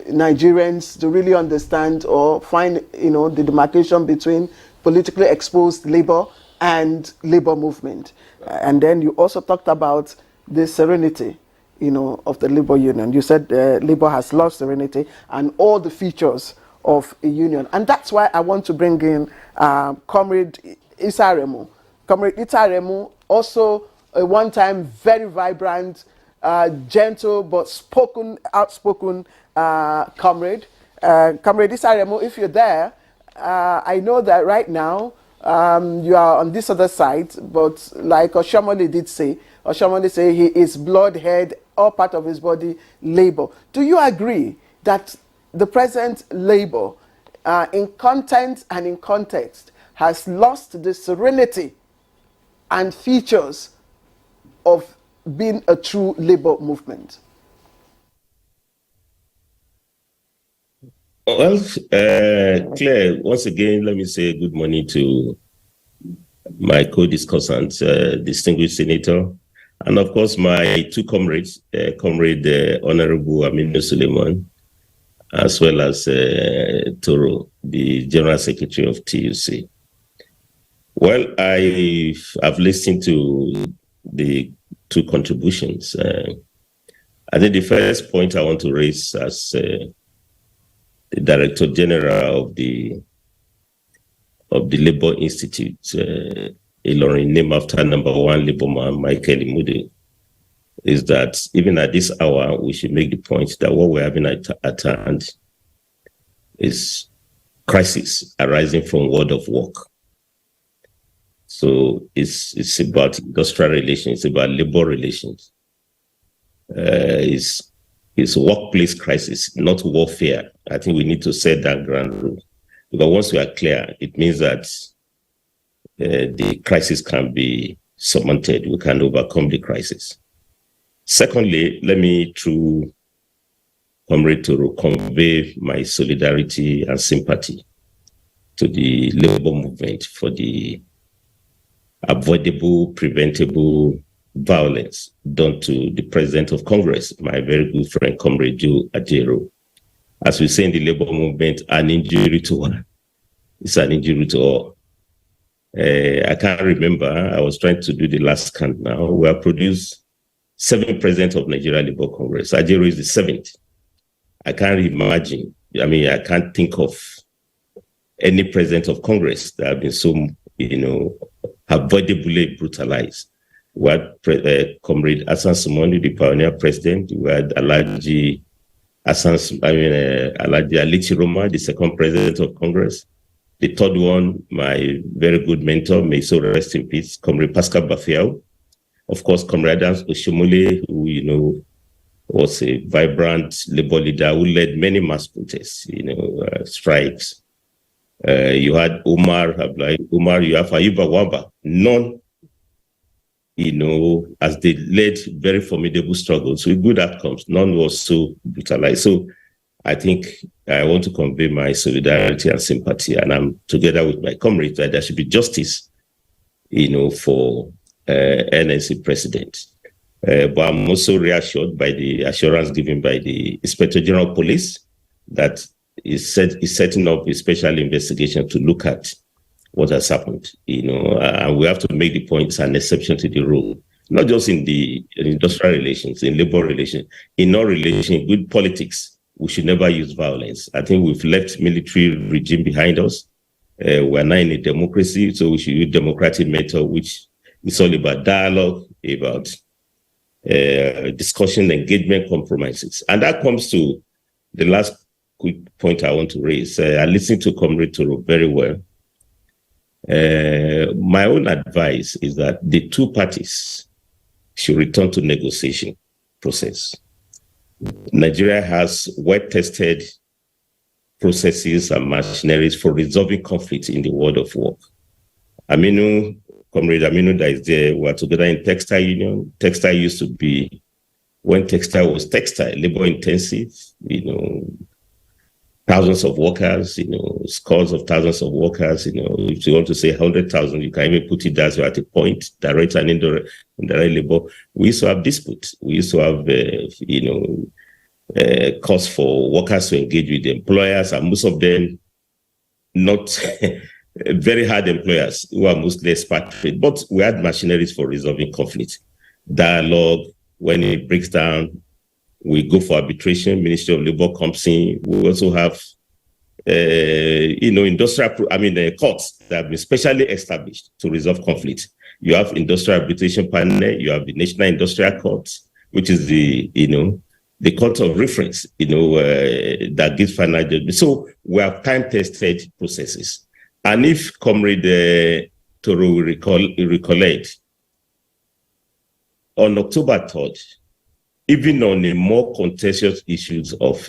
Nigerians to really understand or find, the demarcation between politically exposed labor and labor movement. And then you also talked about the serenity, of the labor union. You said labor has lost serenity and all the features of a union. And that's why I want to bring in Comrade Isaremu. Comrade Itaremu, also a one-time very vibrant, gentle but outspoken comrade. Comrade Isaremu, if you're there, I know that right now you are on this other side, but like Oshiomhole did say, he is blood, head, all part of his body, labor. Do you agree that the present labor, in content and in context, has lost the serenity and features of being a true labor movement? Well, Claire, once again, let me say good morning to my co-discussant, distinguished senator, and of course my two comrades, Comrade Honorable Aminu Suleiman, as well as Toro, the General Secretary of TUC. Well, I've listened to the two contributions. I think the first point I want to raise as the Director General of the Labour Institute, Ilorin, named after #1 Labour man, Michael Imude, is that even at this hour, we should make the point that what we're having at hand is crisis arising from world of work. So it's about industrial relations, it's about labor relations. It's workplace crisis, not warfare. I think we need to set that ground rule. Because once we are clear, it means that the crisis can be surmounted. We can overcome the crisis. Secondly, let me, through Comrade Toro, convey my solidarity and sympathy to the labor movement for the avoidable, preventable violence done to the President of Congress, my very good friend, Comrade Joe Ajero. As we say in the labor movement, an injury to one is an injury to all. I can't remember, I was trying to do the last count now. We have produced 7 presidents of Nigeria Labour Congress. Ajero is the 7th. I can't imagine, I can't think of any president of Congress that have been so, avoidably brutalized. We had Comrade Hassan Sumoni, the pioneer president. We had Alhaji Alichi Roma, the 2nd president of Congress. The 3rd one, my very good mentor, may so rest in peace, Comrade Pascal Bafiao. Of course, Comrade Oshiomhole, who, was a vibrant labor leader who led many mass protests, strikes. You had Umar, you have Ayuba Wamba, none, as they led very formidable struggles with good outcomes. None was so brutalized. So I think I want to convey my solidarity and sympathy, and I'm together with my comrades that there should be justice, for NLC president. But I'm also reassured by the assurance given by the Inspector General of Police that is setting up a special investigation to look at what has happened, and we have to make the point it's an exception to the rule, not just in the industrial relations, in labor relations, in all relations, good politics. We should never use violence. I think we've left military regime behind us. We're not in a democracy, so we should use democratic method, which is all about dialogue, about discussion, engagement, compromises. And that comes to the last quick point I want to raise. I listened to Comrade Toro very well. My own advice is that the two parties should return to negotiation process. Nigeria has well-tested processes and machineries for resolving conflicts in the world of work. Comrade Aminu that is there, we are together in textile union. Textile used to be, when textile was textile, labor intensive, thousands of workers, scores of thousands of workers, if you want to say 100,000, you can even put it as at a point, direct and indirect labor. We used to have disputes. We used to have, costs for workers to engage with the employers, and most of them not very hard employers who are mostly expatriate. But we had machineries for resolving conflict. Dialogue, when it breaks down, we go for arbitration. Ministry of Labor comes in. We also have, courts that have been specially established to resolve conflict. You have industrial arbitration panel. You have the National Industrial Court, which is the court of reference, that gives final judgment. So we have time-tested processes. And if Comrade Toro will recollect, on October 3rd, even on the more contentious issues of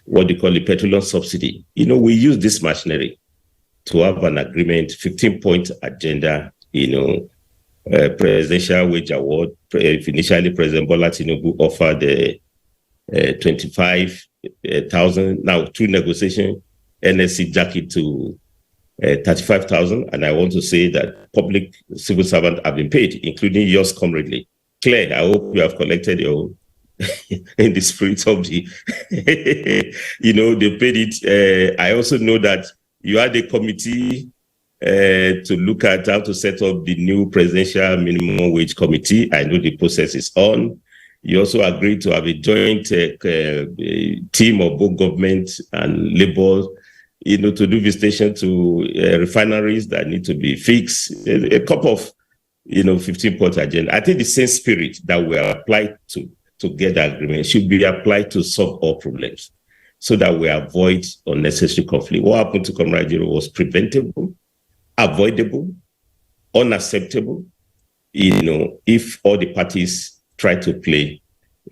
what they call the petroleum subsidy, we use this machinery to have an agreement, 15-point agenda, presidential wage award. Initially, President Bola Tinubu offered 25,000. Now, through negotiation, NLC jacked it to 35,000. And I want to say that public civil servants have been paid, including yours, comradely. Claire, I hope you have collected your own in the spirit of the, they paid it. I also know that you had a committee to look at how to set up the new presidential minimum wage committee. I know the process is on. You also agreed to have a joint team of both government and labor, to do visitation to refineries that need to be fixed. A couple of, 15-point agenda. I think the same spirit that we are applied to get the agreement should be applied to solve all problems so that we avoid unnecessary conflict. What happened to Comrade Jiro was preventable, avoidable, unacceptable, if all the parties try to play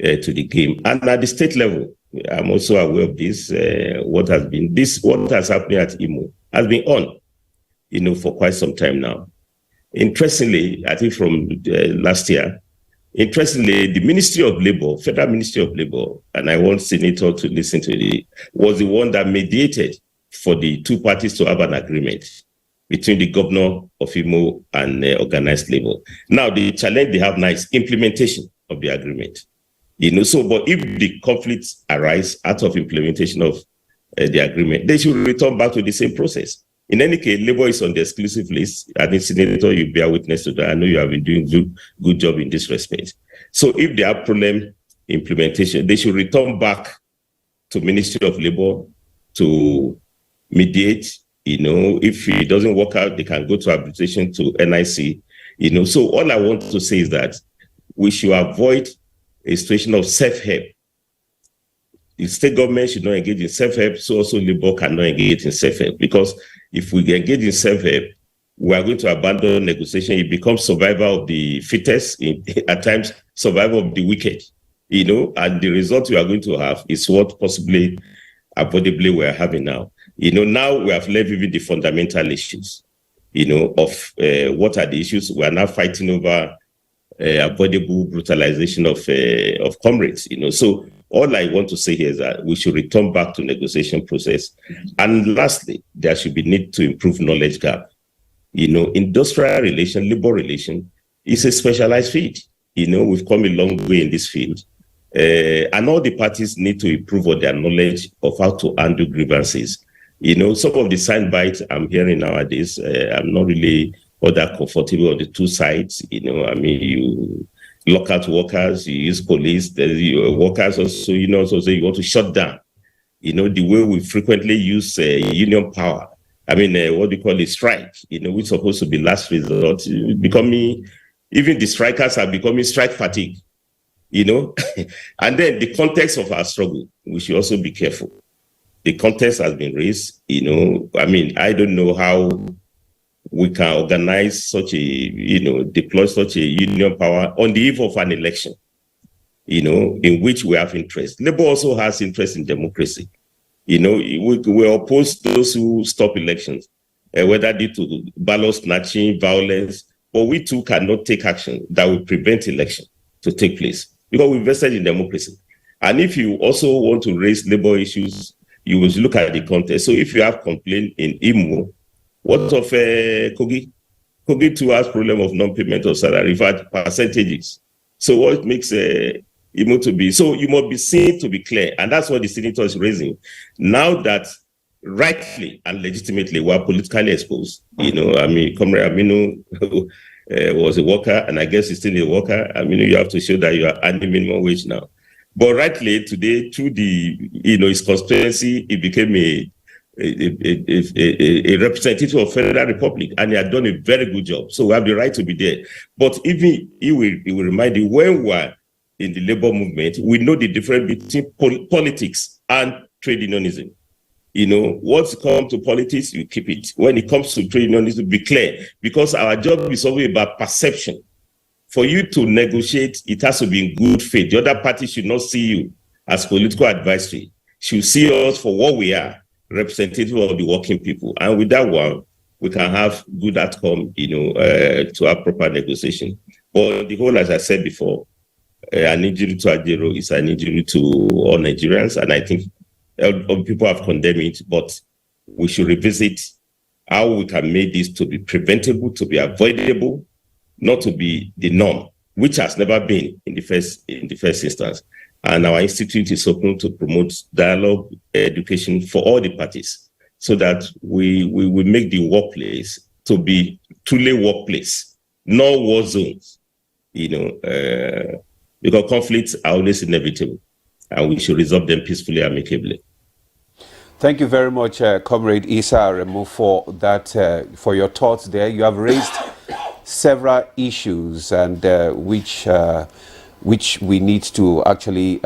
to the game. And at the state level, I'm also aware of this, what has happened at Imo has been on, for quite some time now. Interestingly, I think from last year, the Ministry of Labor, Federal Ministry of Labor, and I want Senator to listen to it, was the one that mediated for the two parties to have an agreement between the governor of Imo and organized labor. Now, the challenge they have now is implementation of the agreement. But if the conflicts arise out of implementation of the agreement, they should return back to the same process. In any case, labor is on the exclusive list. I think, Senator, you bear witness to that. I know you have been doing good job in this respect. So if they have problem implementation, they should return back to Ministry of Labor to mediate. If it doesn't work out, they can go to arbitration to NIC. So all I want to say is that we should avoid a situation of self-help. The state government should not engage in self-help, so also labor cannot engage in self-help. Because if we engage in self-help, we are going to abandon negotiation. It becomes survival of the fittest, at times survival of the wicked, and the result we are going to have is what possibly avoidably we are having now. Now we have left even the fundamental issues, of what are the issues. We are now fighting over avoidable brutalization of comrades, So all I want to say here is that we should return back to negotiation process. And lastly, there should be need to improve knowledge gap. Industrial relation, labor relation is a specialized field. We've come a long way in this field. And all the parties need to improve on their knowledge of how to handle grievances. Some of the soundbites I'm hearing nowadays, I'm not really all that comfortable on the two sides. You lock out workers, you use police, workers also, also say you want to shut down. The way we frequently use union power I mean, what do you call it, strike, which is supposed to be last resort, becoming, even the strikers are becoming strike fatigue, and then the context of our struggle, we should also be careful. The context has been raised, I mean, I don't know how we can organize such a, deploy such a union power on the eve of an election, in which we have interest. Labour also has interest in democracy. We oppose those who stop elections, whether due to ballot snatching, violence, but we too cannot take action that will prevent election to take place because we invested in democracy. And if you also want to raise labor issues, you will look at the context. So if you have complaint in Imo, what of Kogi? Kogi too has problem of non-payment of salary, in fact, percentages. So what makes Imo to be? So you must be seen to be clear, and that's what the senator is raising. Now that rightly and legitimately we are politically exposed, I mean, Comrade Aminu was a worker, and I guess he's still a worker. I mean, you have to show that you are earning minimum wage now. But rightly today, through the his constituency, he became a representative of Federal Republic, and he had done a very good job. So we have the right to be there. But even he will remind you, when we are in the labor movement, we know the difference between politics and trade unionism. Once it comes to politics, you keep it. When it comes to trade unionism, be clear, because our job is always about perception. For you to negotiate, it has to be in good faith. The other party should not see you as political advisory. Should see us for what we are, representative of the working people. And with that one, we can have good outcome, to have proper negotiation. But the whole, as I said before, an injury to Ajero is an injury to all Nigerians. And I think people have condemned it, but we should revisit how we can make this to be preventable, to be avoidable, not to be the norm, which has never been in the first instance. And our institute is open to promote dialogue, education for all the parties, so that we make the workplace to be truly workplace, no war zones, because conflicts are always inevitable, and we should resolve them peacefully and amicably. Thank you very much, Comrade Issa Aremu, for that, for your thoughts there. You have raised several issues, and which we need to actually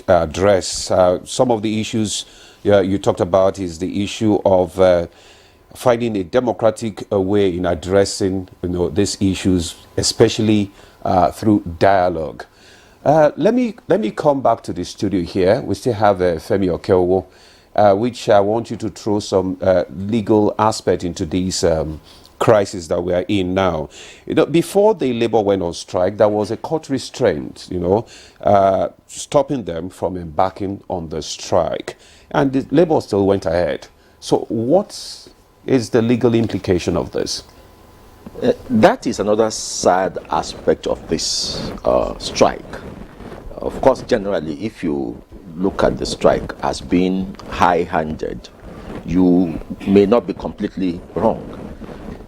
address. Some of the issues you talked about is the issue of finding a democratic way in addressing these issues, especially through dialogue. Let me come back to the studio here. We still have Femi Okeowo, which I want you to throw some legal aspect into these crisis that we are in now. Before the labor went on strike, there was a court restraint, stopping them from embarking on the strike, and the labor still went ahead. So what is the legal implication of this? That is another sad aspect of this strike. Of course, generally, if you look at the strike as being high-handed, you may not be completely wrong.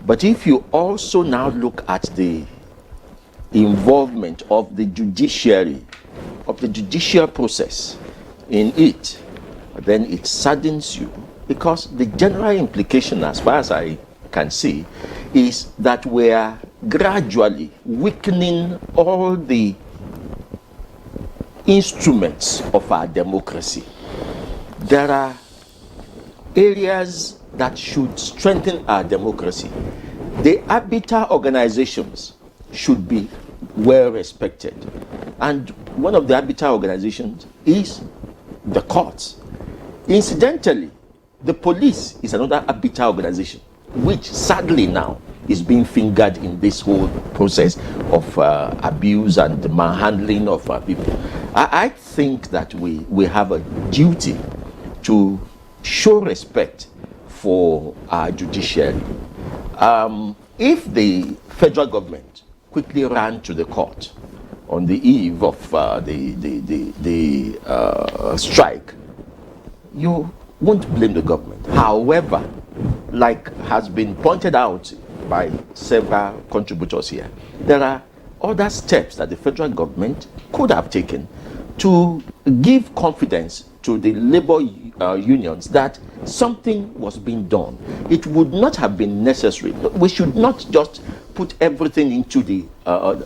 But if you also now look at the involvement of the judiciary, of the judicial process in it, then it saddens you, because the general implication, as far as I can see, is that we are gradually weakening all the instruments of our democracy. There are areas that should strengthen our democracy. The arbiter organizations should be well respected. And one of the arbiter organizations is the courts. Incidentally, the police is another arbiter organization, which sadly now is being fingered in this whole process of abuse and manhandling of people. I think that we have a duty to show respect for our judiciary. If the federal government quickly ran to the court on the eve of the strike, you won't blame the government. However, like has been pointed out by several contributors here, there are other steps that the federal government could have taken to give confidence to the labor unions that something was being done. It would not have been necessary. We should not just put everything into the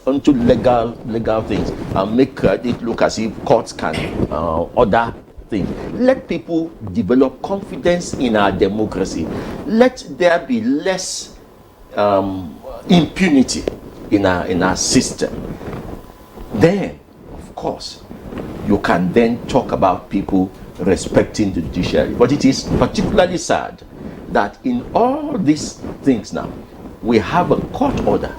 into legal things and make it look as if courts can order things. Let people develop confidence in our democracy. Let there be less impunity in our system. Then, of course, you can then talk about people respecting the judiciary. But it is particularly sad that in all these things now, we have a court order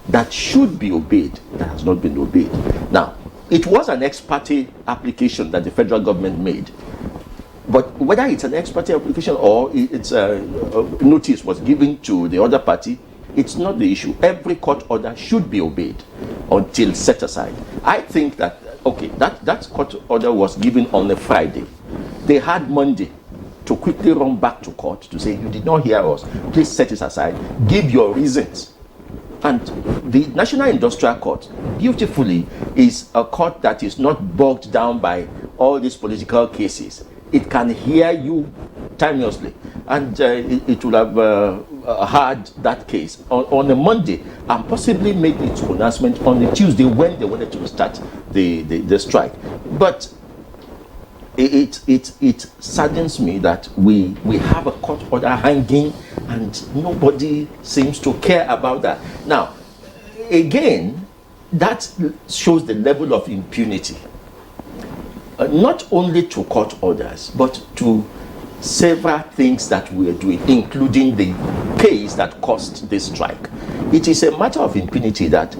that should be obeyed that has not been obeyed. Now, it was an ex parte application that the federal government made. But whether it's an ex parte application or it's a notice was given to the other party, it's not the issue. Every court order should be obeyed until set aside. I think that, okay, that court order was given on a Friday. They had Monday to quickly run back to court to say, you did not hear us, please set it aside, give your reasons. And the National Industrial Court, beautifully, is a court that is not bogged down by all these political cases. It can hear you timelessly, and it will have heard that case on a Monday and possibly made its pronouncement on the Tuesday when they wanted to start the strike. But it saddens me that we have a court order hanging and nobody seems to care about that. Now, again, that shows the level of impunity, not only to court orders, but to several things that we are doing, including the case that caused this strike. It is a matter of impunity that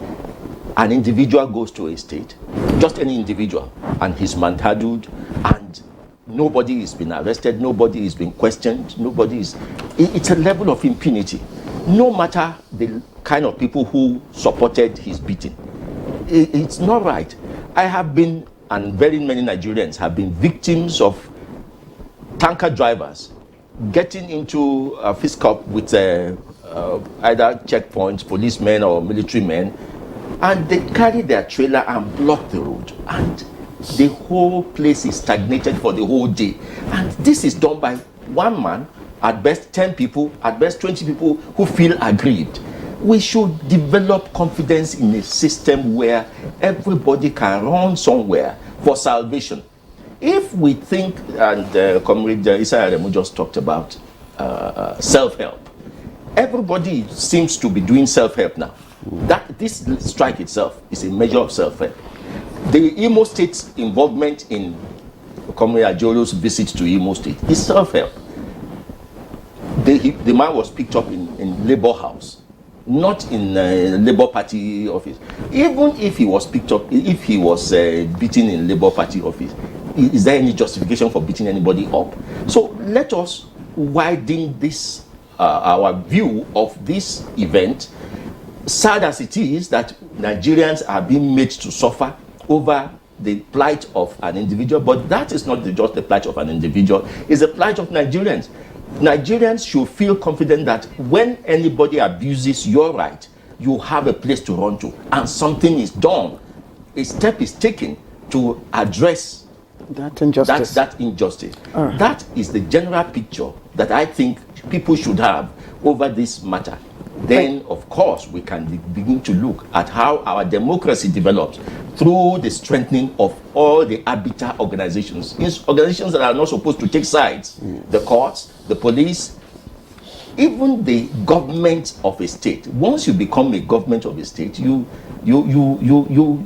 an individual goes to a state, just any individual, and he's manhandled, and nobody is being arrested, nobody is being questioned, it's a level of impunity. No matter the kind of people who supported his beating. It's not right. I have been, and very many Nigerians have been, victims of tanker drivers getting into a fist cup with either checkpoints, policemen or military men, and they carry their trailer and block the road, and the whole place is stagnated for the whole day. And this is done by one man, at best 10 people, at best 20 people who feel aggrieved. We should develop confidence in a system where everybody can run somewhere for salvation. If we think, and Comrade Isaiah Remu just talked about self-help, everybody seems to be doing self-help now. That this strike itself is a measure of self-help. The Imo State's involvement in Comrade Ajoro's visit to Imo State is self-help. The man was picked up in Labour House, not in Labour Party office. Even if he was picked up, if he was beaten in Labour Party office, is there any justification for beating anybody up? So let us widen this, our view of this event. Sad as it is that Nigerians are being made to suffer over the plight of an individual, but that is not just the plight of an individual, it's the plight of Nigerians. Nigerians should feel confident that when anybody abuses your right, you have a place to run to, and something is done. A step is taken to address that injustice. That injustice. That is the general picture that I think people should have over this matter. Then, of course, we can begin to look at how our democracy develops through the strengthening of all the arbiter organizations. Organizations that are not supposed to take sides. The courts, the police, even the government of a state. Once you become a government of a state, you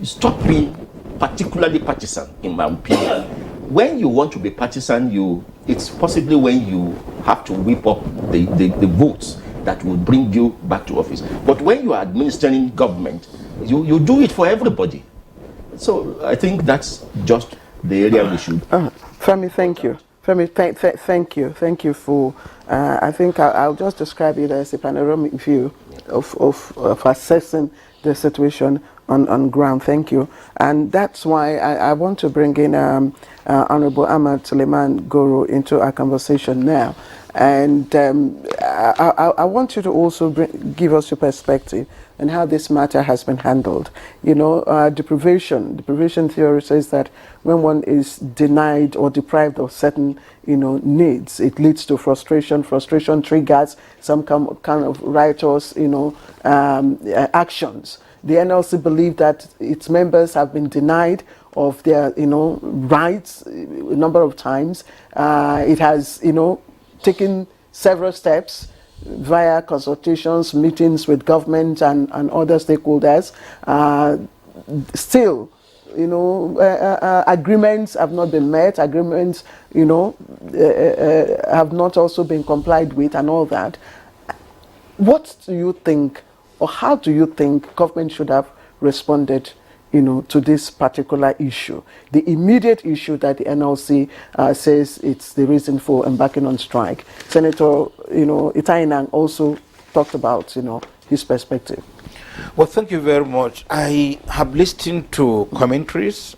stop being particularly partisan, in my opinion. When you want to be partisan, it's possibly when you have to whip up the votes that will bring you back to office. But when you are administering government, you do it for everybody. So I think that's just the area we should. Femi, thank you. Femi, thank you for. I think I'll just describe it as a panoramic view of assessing the situation on ground. Thank you. And that's why I want to bring in Honorable Ahmad Suleiman Goro into our conversation now. And I want you to also give us your perspective on how this matter has been handled. You know, deprivation theory says that when one is denied or deprived of certain, you know, needs, it leads to frustration. Frustration triggers some kind of riotous, you know, actions. The NLC believe that its members have been denied of their, you know, rights a number of times. It has, you know, taken several steps via consultations, meetings with government and other stakeholders. Still, you know, agreements have not been met. Agreements, you know, have not also been complied with and all that. What do you think, or how do you think government should have responded, you know, to this particular issue? The immediate issue that the NLC says it's the reason for embarking on strike. Senator, you know, Itainang also talked about, you know, his perspective. Well, thank you very much. I have listened to commentaries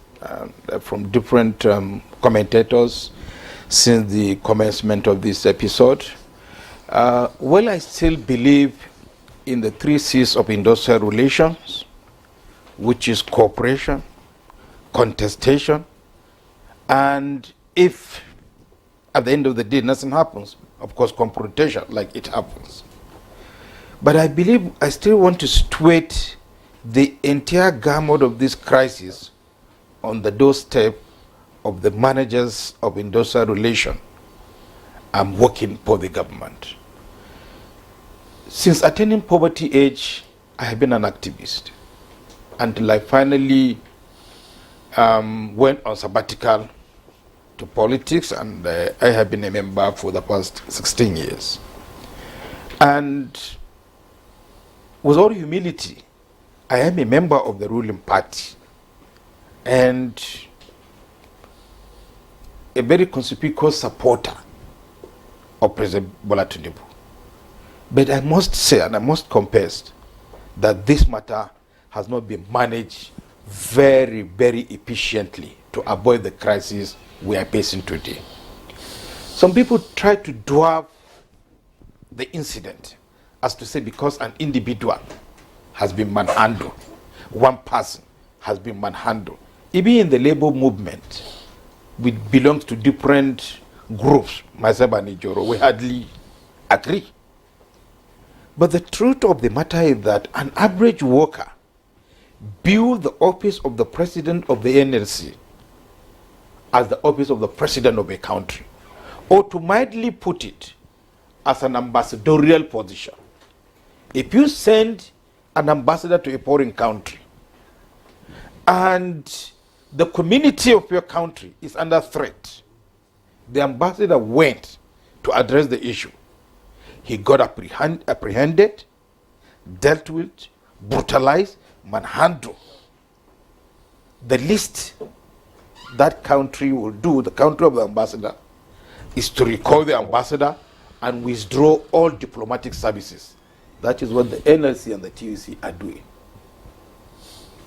from different commentators since the commencement of this episode. Well, I still believe in the 3 C's of industrial relations, which is cooperation, contestation, and if at the end of the day nothing happens, of course, confrontation, like it happens. But I believe I still want to situate the entire gamut of this crisis on the doorstep of the managers of industrial relations working for the government. Since attaining poverty age, I have been an activist until I finally went on sabbatical to politics, and I have been a member for the past 16 years. And with all humility, I am a member of the ruling party and a very conspicuous supporter of President Bola Tinubu. But I must say, and I must confess, that this matter has not been managed very, very efficiently to avoid the crisis we are facing today. Some people try to dwarf the incident as to say because an individual has been manhandled, one person has been manhandled. Even in the labor movement, we belong to different groups, myself and Ijoro, we hardly agree. But the truth of the matter is that an average worker views the office of the president of the NLC as the office of the president of a country, or to mildly put it, as an ambassadorial position. If you send an ambassador to a foreign country and the community of your country is under threat, the ambassador went to address the issue. He got apprehended, dealt with, brutalized, manhandled. The least that country will do, the country of the ambassador, is to recall the ambassador and withdraw all diplomatic services. That is what the NLC and the TUC are doing.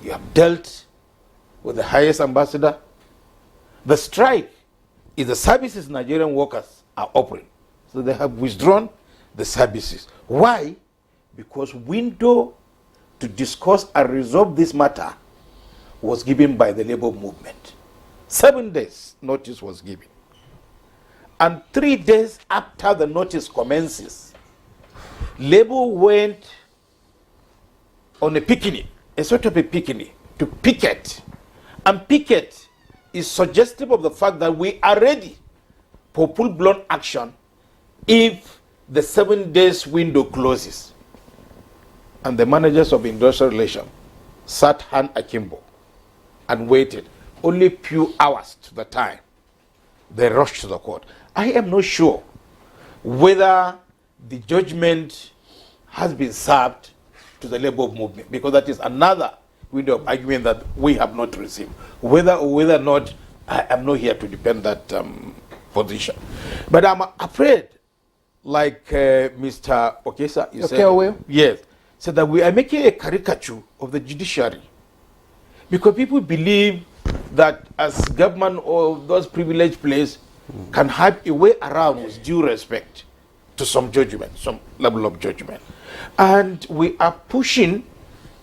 You have dealt with the highest ambassador. The strike is the services Nigerian workers are offering. So they have withdrawn the services. Why? Because window to discuss and resolve this matter was given by the labor movement. 7 days notice was given. And 3 days after the notice commences, labor went on a picnic, a sort of a picnic, to picket. And picket is suggestive of the fact that we are ready for full-blown action if the 7 days window closes. And the managers of industrial relations sat hand akimbo and waited. Only few hours to the time, they rushed to the court. I am not sure whether the judgment has been served to the labor movement, because that is another window of argument that we have not received. Whether or not, I am not here to defend that position. But I'm afraid, like Mr. Okesa, you said, yes, so that we are making a caricature of the judiciary Because people believe that as government or those privileged places can have a way around with due respect to some judgment, some level of judgment. And we are pushing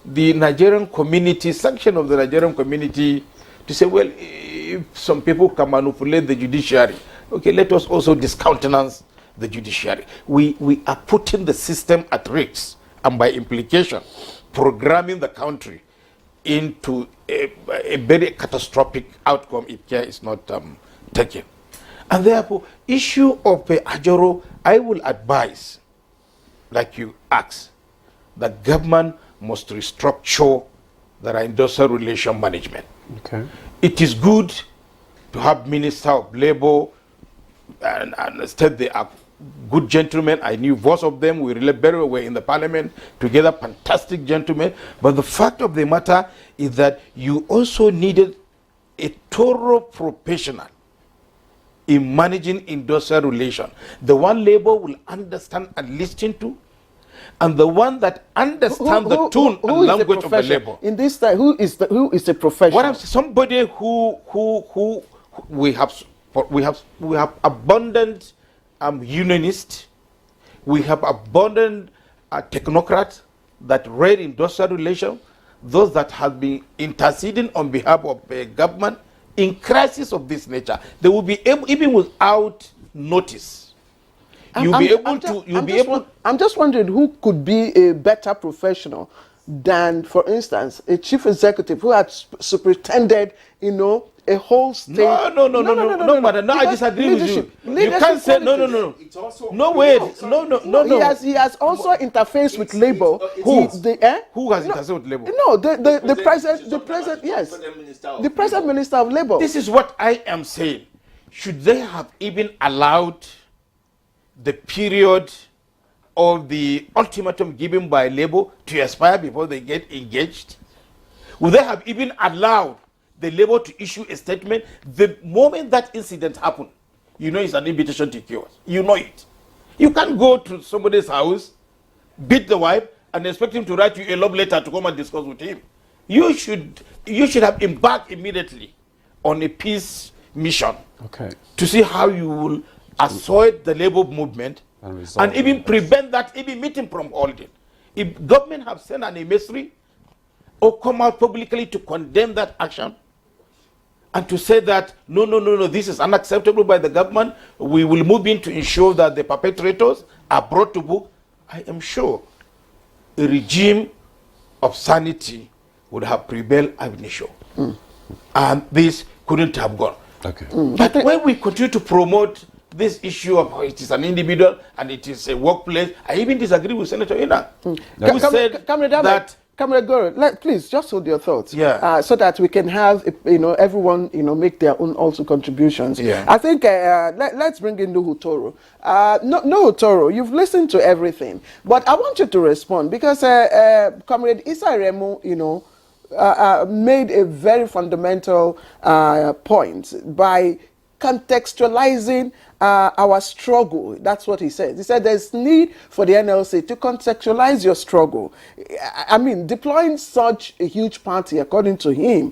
the Nigerian community, section of the Nigerian community, to say, well, if some people can manipulate the judiciary, okay, let us also discountenance the judiciary. We are putting the system at risk, and by implication, programming the country into a very catastrophic outcome if care is not taken. And therefore, issue of Ajoro, I will advise, like you asked, that government must restructure their industrial relation management. Okay. It is good to have Minister of Labor and state they are good gentlemen. I knew both of them. We relate very well in the parliament together, fantastic gentlemen. But the fact of the matter is that you also needed a thorough professional in managing industrial relations. The one labor will understand and listen to, and the one that understands the tone and language of the labor. In this time, who is the professional? What I'm somebody who we have abundant unionists, we have abundant technocrats that read industrial relations, those that have been interceding on behalf of a government in crisis of this nature. They will be able, even without notice, I'm just wondering who could be a better professional than, for instance, a chief executive who had superintended, a whole state. No, I disagree with you. You can't say no. He has also interfaced with labor. Who has interfaced with labor? No, the president, yes, the present minister of labor. This is what I am saying. Should they have even allowed the period of the ultimatum given by labor to expire before they get engaged? Would they have even allowed the labor to issue a statement the moment that incident happened? It's an invitation to chaos. You know it. You can't go to somebody's house, beat the wife, and expect him to write you a love letter to come and discuss with him. You should have embarked immediately on a peace mission, to see how you will assuage the labor movement and even prevent that even meeting from holding. If government have sent an emissary or come out publicly to condemn that action and to say that no, this is unacceptable by the government, we will move in to ensure that the perpetrators are brought to book, I am sure a regime of sanity would have prevailed ab initio. And this couldn't have gone. But when we continue to promote this issue of it is an individual and it is a workplace, I even disagree with Senator Ina, who said that. Comrade Goro, please just hold your thoughts. So that we can have everyone make their own also contributions. I think let's bring in Nuhu Toro. Nuhu Toro, you've listened to everything, but I want you to respond because Comrade Issa Remu, made a very fundamental point by contextualizing our struggle. That's what he said. He said there's need for the NLC to contextualize your struggle. I mean, deploying such a huge party, according to him,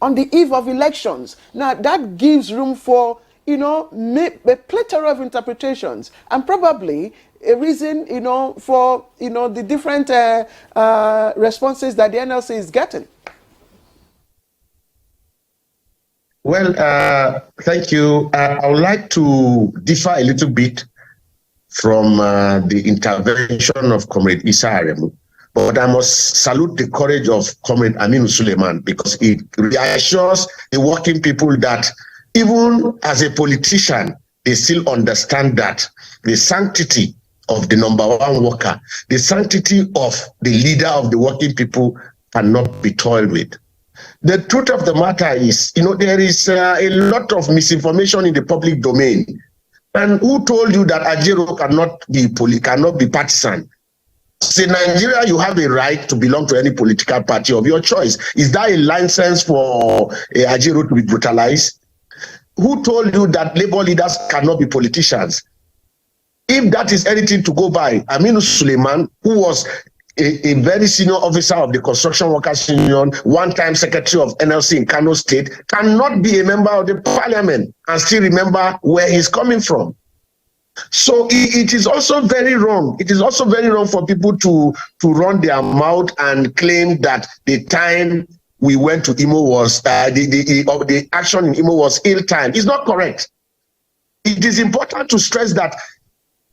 on the eve of elections. Now, that gives room for, a plethora of interpretations and probably a reason, for, the different responses that the NLC is getting. Well, thank you. I would like to differ a little bit from the intervention of Comrade Issa Aremu, but I must salute the courage of Comrade Aminu Suleiman because it reassures the working people that even as a politician, they still understand that the sanctity of the number one worker, the sanctity of the leader of the working people cannot be toyed with. The truth of the matter is, there is a lot of misinformation in the public domain. And who told you that Ajero cannot be partisan? In Nigeria, you have a right to belong to any political party of your choice. Is that a license for Ajero to be brutalized? Who told you that labor leaders cannot be politicians? If that is anything to go by, Aminu Suleiman, who was a very senior officer of the Construction Workers Union, one-time secretary of NLC in Kano State, cannot be a member of the parliament and still remember where he's coming from. So it is also very wrong. It is also very wrong for people to run their mouth and claim that the time we went to Imo was, the action in Imo was ill-timed. It's not correct. It is important to stress that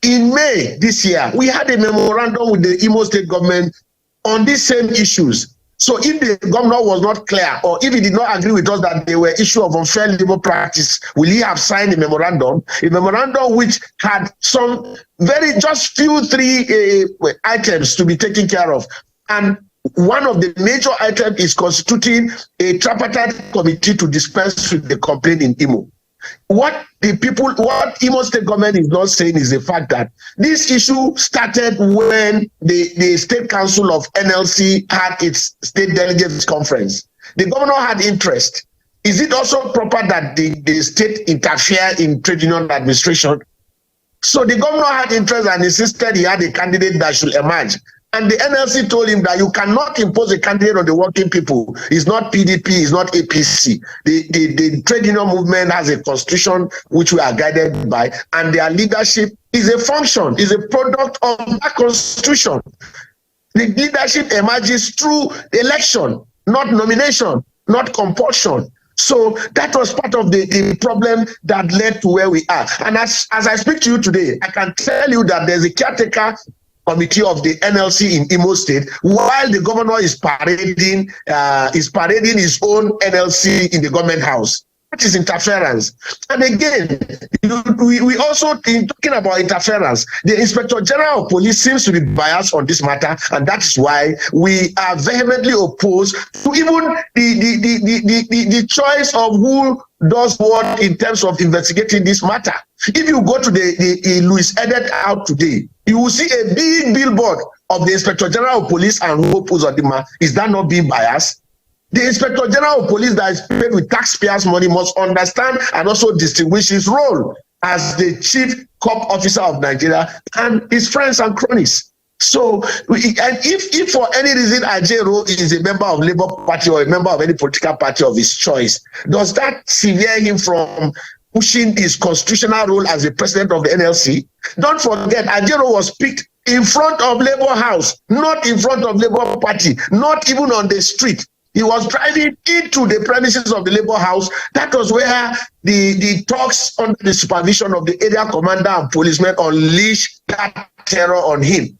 in May this year, we had a memorandum with the Imo State government on these same issues. So if the governor was not clear, or if he did not agree with us that there were issues of unfair labor practice, will he have signed a memorandum which had some just three items to be taken care of. And one of the major items is constituting a tripartite committee to dispense with the complaint in Imo. What Imo State government is not saying is the fact that this issue started when the State Council of NLC had its state delegates conference. The governor had interest. Is it also proper that the state interfere in trade union administration? So the governor had interest and insisted he had a candidate that should emerge. And the NLC told him that you cannot impose a candidate on the working people. It's not PDP, it's not APC. The trade union movement has a constitution which we are guided by, and their leadership is a function, is a product of that constitution. The leadership emerges through election, not nomination, not compulsion. So that was part of the problem that led to where we are. And as I speak to you today, I can tell you that there's a caretaker committee of the NLC in Imo State, while the governor is parading his own NLC in the government house. That is interference. And again, we also, in talking about interference, the Inspector General of Police seems to be biased on this matter, and that is why we are vehemently opposed to even the choice of who does what in terms of investigating this matter. If you go to the Louis Edet out today, you will see a big billboard of the Inspector General of Police and who pulls on the man. Is that not being biased? The Inspector General of Police that is paid with taxpayers' money must understand and also distinguish his role as the chief cop officer of Nigeria and his friends and cronies. So, and if for any reason Ajero is a member of Labour Party or a member of any political party of his choice, does that sever him from pushing his constitutional role as the president of the NLC? Don't forget, Ajero was picked in front of Labour House, not in front of Labour Party, not even on the street. He was driving into the premises of the Labour House. That was where the talks under the supervision of the area commander and policemen unleashed that terror on him.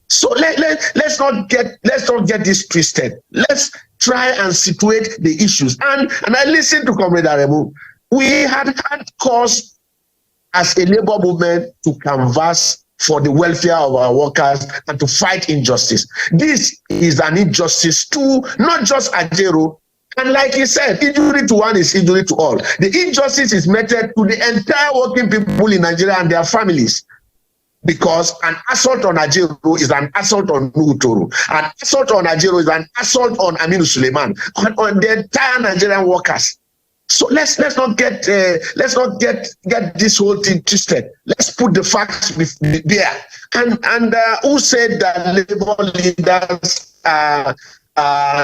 So let's not get this twisted. Let's try and situate the issues. And I listened to Comrade Aremu. We had cause as a labor movement to canvass for the welfare of our workers and to fight injustice. This is an injustice to not just Ajero. And like he said, injury to one is injury to all. The injustice is meted to the entire working people in Nigeria and their families. Because an assault on Ajero is an assault on Nugutoro. An assault on Ajero is an assault on Aminu Suleiman, on the entire Nigerian workers. So let's not get this whole thing twisted. Let's put the facts there. And who said that labor leaders are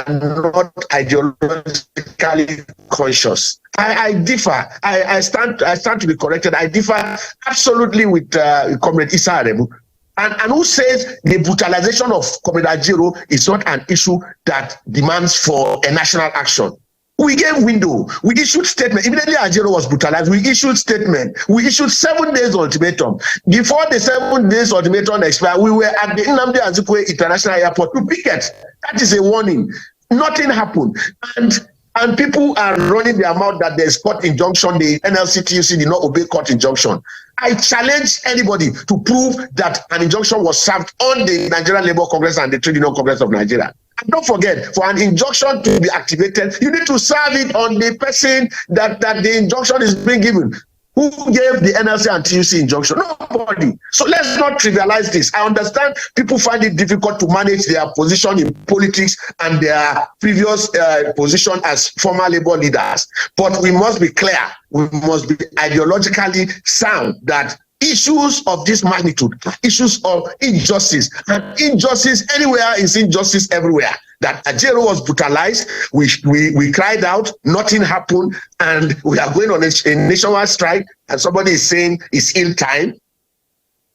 not ideologically conscious? I differ. I stand to be corrected. I differ absolutely with Comrade Issa Aremu. And who says the brutalization of Comrade Ajero is not an issue that demands for a national action? We gave window. We issued statement. Immediately Ajero was brutalized, we issued statement. We issued 7 days ultimatum. Before the 7 days ultimatum expired, we were at the Nnamdi Azikiwe International Airport to picket. That is a warning. Nothing happened. And people are running their mouth that there's court injunction. The NLC TUC did not obey court injunction. I challenge anybody to prove that an injunction was served on the Nigerian Labour Congress and the Trade Union Congress of Nigeria. And don't forget, for an injunction to be activated, you need to serve it on the person that the injunction is being given. Who gave the NLC and TUC injunction? Nobody. So let's not trivialize this. I understand people find it difficult to manage their position in politics and their previous position as former labor leaders. But we must be clear. We must be ideologically sound that issues of this magnitude, issues of injustice, and injustice anywhere is injustice everywhere. That Ajero was brutalized, we cried out, nothing happened, and we are going on a nationwide strike, and somebody is saying it's ill time.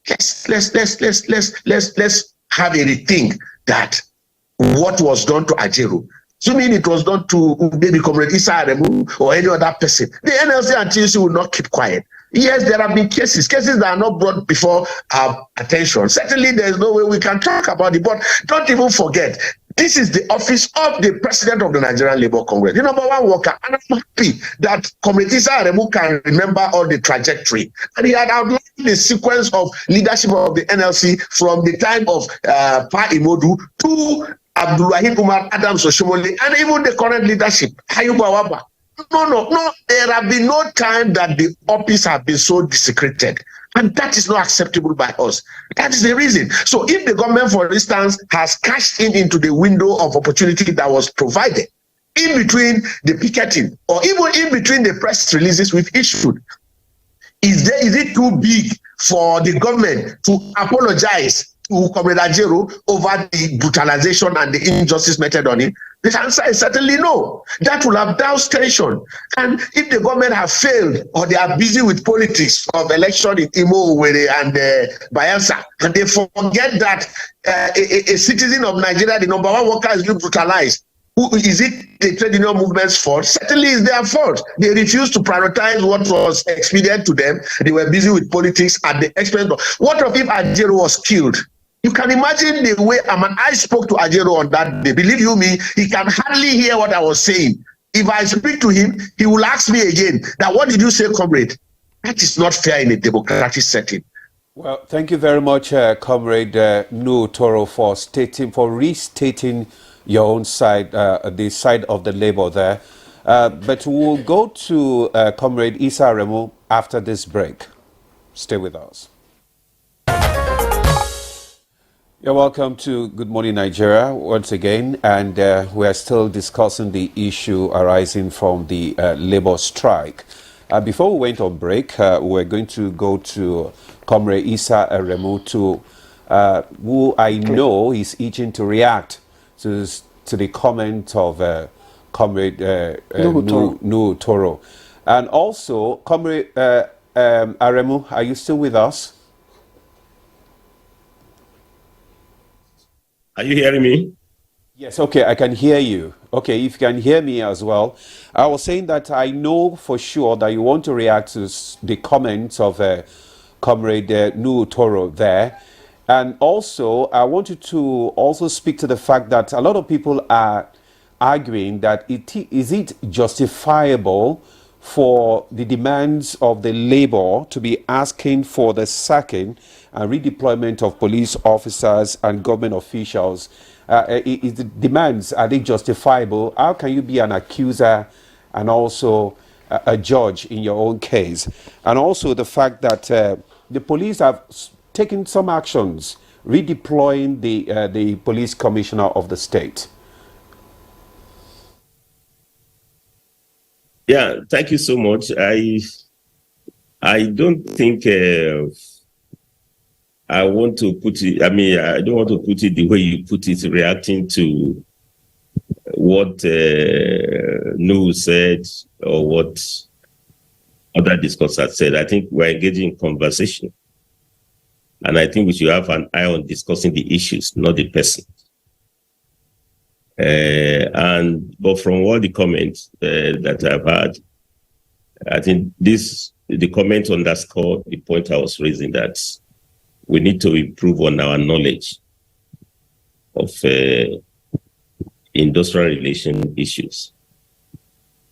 Let's have a rethink that what was done to Ajero. Assuming it was done to maybe Comrade Issa Aremu or any other person, the NLC and TUC will not keep quiet. Yes, there have been cases that are not brought before our attention. Certainly, there is no way we can talk about it, but don't even forget, this is the office of the President of the Nigerian Labour Congress, the number one worker, and I'm happy that Comrade Issa Aremu can remember all the trajectory. And he had outlined the sequence of leadership of the NLC from the time of Pa Imodu to Abdulwahid Umar Adams Oshomole, and even the current leadership, Ayuba Waba. No, there have been no time that the office have been so desecrated. And that is not acceptable by us. That is the reason. So if the government, for instance, has cashed into the window of opportunity that was provided in between the picketing or even in between the press releases we've issued, is it too big for the government to apologize to Comrade Ajero over the brutalization and the injustice meted on him? The answer is certainly no. That will have doused tension. And if the government have failed or they are busy with politics of election in Imo, Owerri, and Bayelsa, and they forget that a citizen of Nigeria, the number one worker, is being brutalized, is it the trade union movement's fault? Certainly it's their fault. They refused to prioritize what was expedient to them. They were busy with politics at the expense of... What if Ajero was killed? You can imagine the way I spoke to Ajero on that day. Believe you me, he can hardly hear what I was saying. If I speak to him, he will ask me again, that what did you say, comrade? That is not fair in a democratic setting. Well, thank you very much, Comrade Nuhu Toro, for restating your own side, the side of the Labour there. But we'll go to Comrade Issa Aremu after this break. Stay with us. You're welcome to Good Morning Nigeria once again, and we are still discussing the issue arising from the Labour strike. Before we went on break, we're going to go to Comrade Issa Aremu, who I know is itching to react to the comment of Comrade Nuhu Toro. And also, Comrade Aremu, are you still with us? Are you hearing me? Yes, okay, I can hear you. Okay, if you can hear me as well. I was saying that I know for sure that you want to react to the comments of Comrade Nuhu Toro there. And also, I want you to also speak to the fact that a lot of people are arguing that is it justifiable for the demands of the Labour to be asking for the sacking and redeployment of police officers and government officials? The demands, are they justifiable? How can you be an accuser and also a judge in your own case? And also the fact that the police have taken some actions, redeploying the police commissioner of the state. Yeah, thank you so much. I don't think I want to put it, I don't want to put it the way you put it, reacting to what Nuhu said or what other discussants said. I think we're engaging in conversation. And I think we should have an eye on discussing the issues, not the person. But from all the comments that I've had, I think the comments underscore the point I was raising, that we need to improve on our knowledge of industrial relation issues.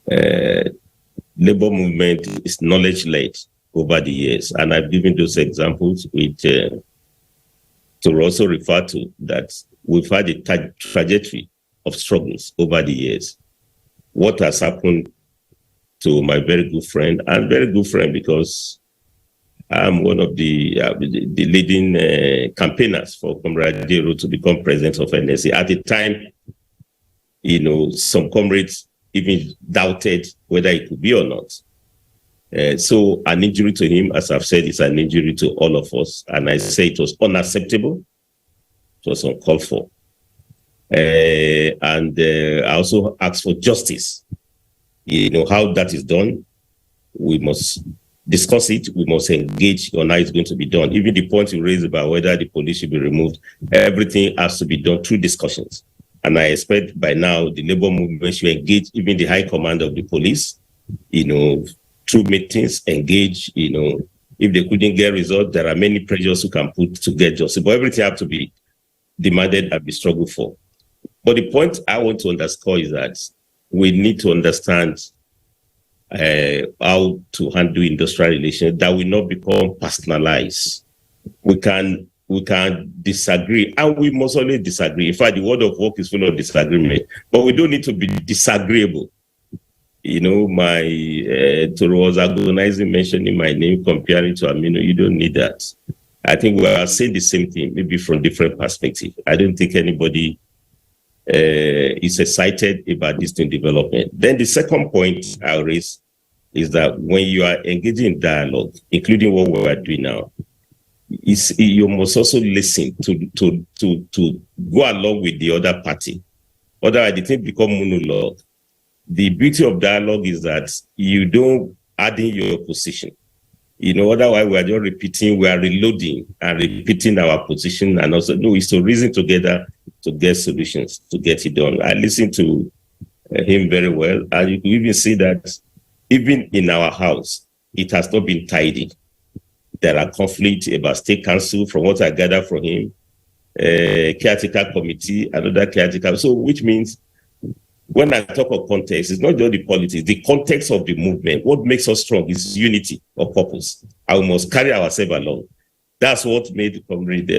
Labor movement is knowledge-led over the years, and I've given those examples which to also refer to that we've had a trajectory of struggles over the years. What has happened to my very good friend, because I'm one of the leading campaigners for Comrade Ajero to become president of NLC. At the time, some comrades even doubted whether it could be or not. So an injury to him, as I've said, is an injury to all of us. And I say it was unacceptable. It was uncalled for. And I also asked for justice. You know, how that is done, we must discuss it. We must engage on how it's going to be done. Even the point you raised about whether the police should be removed, everything has to be done through discussions. And I expect by now the labor movement should engage even the high command of the police, you know, through meetings, engage, you know, if they couldn't get results, there are many pressures who can put to get justice, but everything has to be demanded and be struggled for. But the point I want to underscore is that we need to understand how to handle industrial relations that will not become personalized. We can disagree, and we must always disagree. In fact, the world of work is full of disagreement, but we don't need to be disagreeable. You know, my Toro was agonizing, mentioning my name, comparing to Amino. You don't need that. I think we are saying the same thing, maybe from different perspectives. I don't think anybody is excited about this new development. Then the second point I'll raise is that when you are engaging in dialogue, including what we are doing now, you must also listen to go along with the other party. Otherwise, the thing becomes monologue. The beauty of dialogue is that you don't add in your position. You know, otherwise we are just repeating, we are reloading and repeating our position. And also, no, it's to reason together to get solutions, to get it done. I listened to him very well. And you can even see that even in our house, it has not been tidy. There are conflicts about state council, from what I gather from him, caretaker committee, another caretaker. So, which means when I talk of context, it's not just the politics, the context of the movement. What makes us strong is unity of purpose. And we must carry ourselves along. That's what made Comrade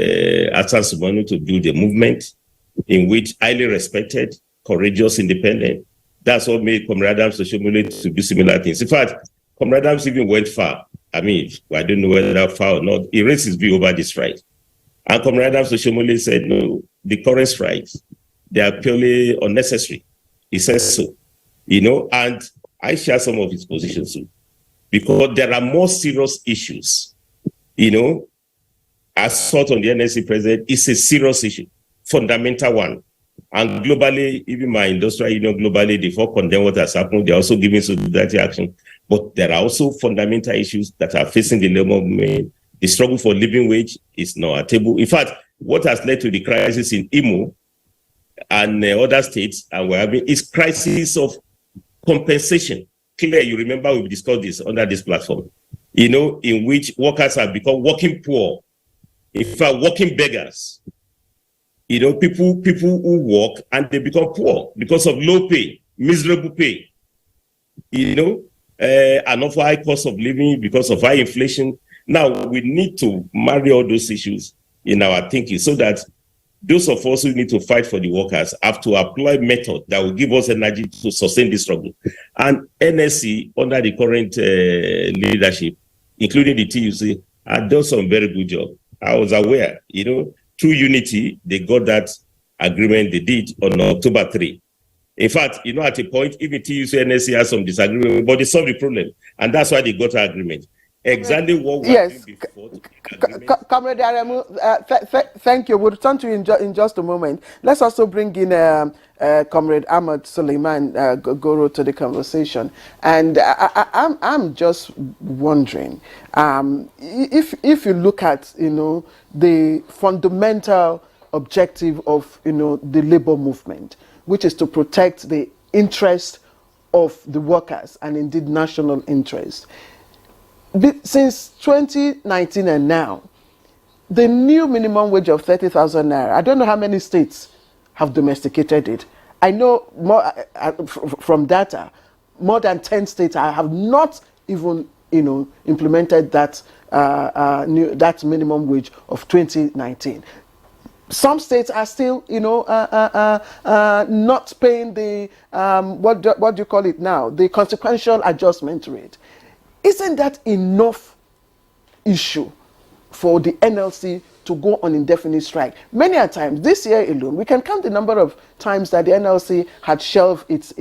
Hassan Sumanu to build a movement in which highly respected, courageous, independent. That's what made Comrade Adams Oshomole to do similar things. In fact, Comrade Adams even went far. I mean, I don't know whether that far or not. He raised his view over this strike. And Comrade Adams Oshomole said, no, the current strikes, they are purely unnecessary. He says so, you know, and I share some of his positions too, because there are more serious issues, you know. Assault on the NLC president is a serious issue, fundamental one. And globally, even my industrial union globally, they all condemn what has happened. They're also giving solidarity action. But there are also fundamental issues that are facing the labor movement. The struggle for living wage is not a table. In fact, what has led to the crisis in Imo and other states, and we're having, is crisis of compensation. Clear, you remember we discussed this under this platform, you know, in which workers have become working poor. In fact, working beggars. You know, people who work and they become poor because of low pay, miserable pay. You know, and of high cost of living because of high inflation. Now, we need to marry all those issues in our thinking so that those of us who need to fight for the workers have to apply method that will give us energy to sustain this struggle. And NSC, under the current leadership, including the TUC, have done some very good job. I was aware, you know, through unity, they got that agreement they did on October 3. In fact, you know, at a point, even TUC and NSC has some disagreement, but they solved the problem. And that's why they got an agreement. Exactly what we were doing before. Comrade Aremu, thank you. We'll return to you in just a moment. Let's also bring in Comrade Ahmad Suleiman Goro to the conversation. And I'm just wondering, if you look at, you know, the fundamental objective of, you know, the labor movement, which is to protect the interest of the workers and indeed national interest. Since 2019 and now, the new minimum wage of 30,000 naira, I don't know how many states have domesticated it. I know more from data, more than 10 states have not even, you know, implemented that that minimum wage of 2019. Some states are still, you know, not paying the what do you call it now? The consequential adjustment rate. Isn't that enough issue for the NLC to go on indefinite strike. Many a times, this year alone, we can count the number of times that the NLC had shelved its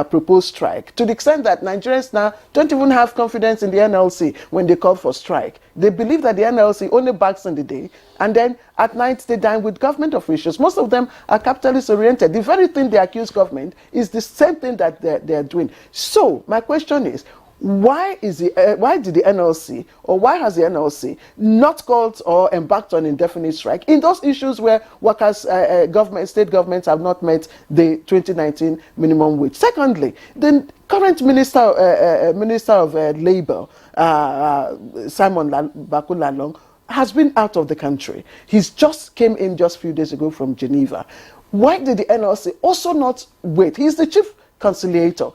proposed strike, to the extent that Nigerians now don't even have confidence in the NLC when they call for strike. They believe that the NLC only backs in the day, and then at night they dine with government officials. Most of them are capitalist oriented. The very thing they accuse government is the same thing that they're doing. So my question is, why did the NLC, or why has the NLC not called or embarked on indefinite strike in those issues where workers, state governments have not met the 2019 minimum wage? Secondly, the current Minister of Labour, Simon Bakulalong, has been out of the country. He's just came in just a few days ago from Geneva. Why did the NLC also not wait? He's the chief conciliator.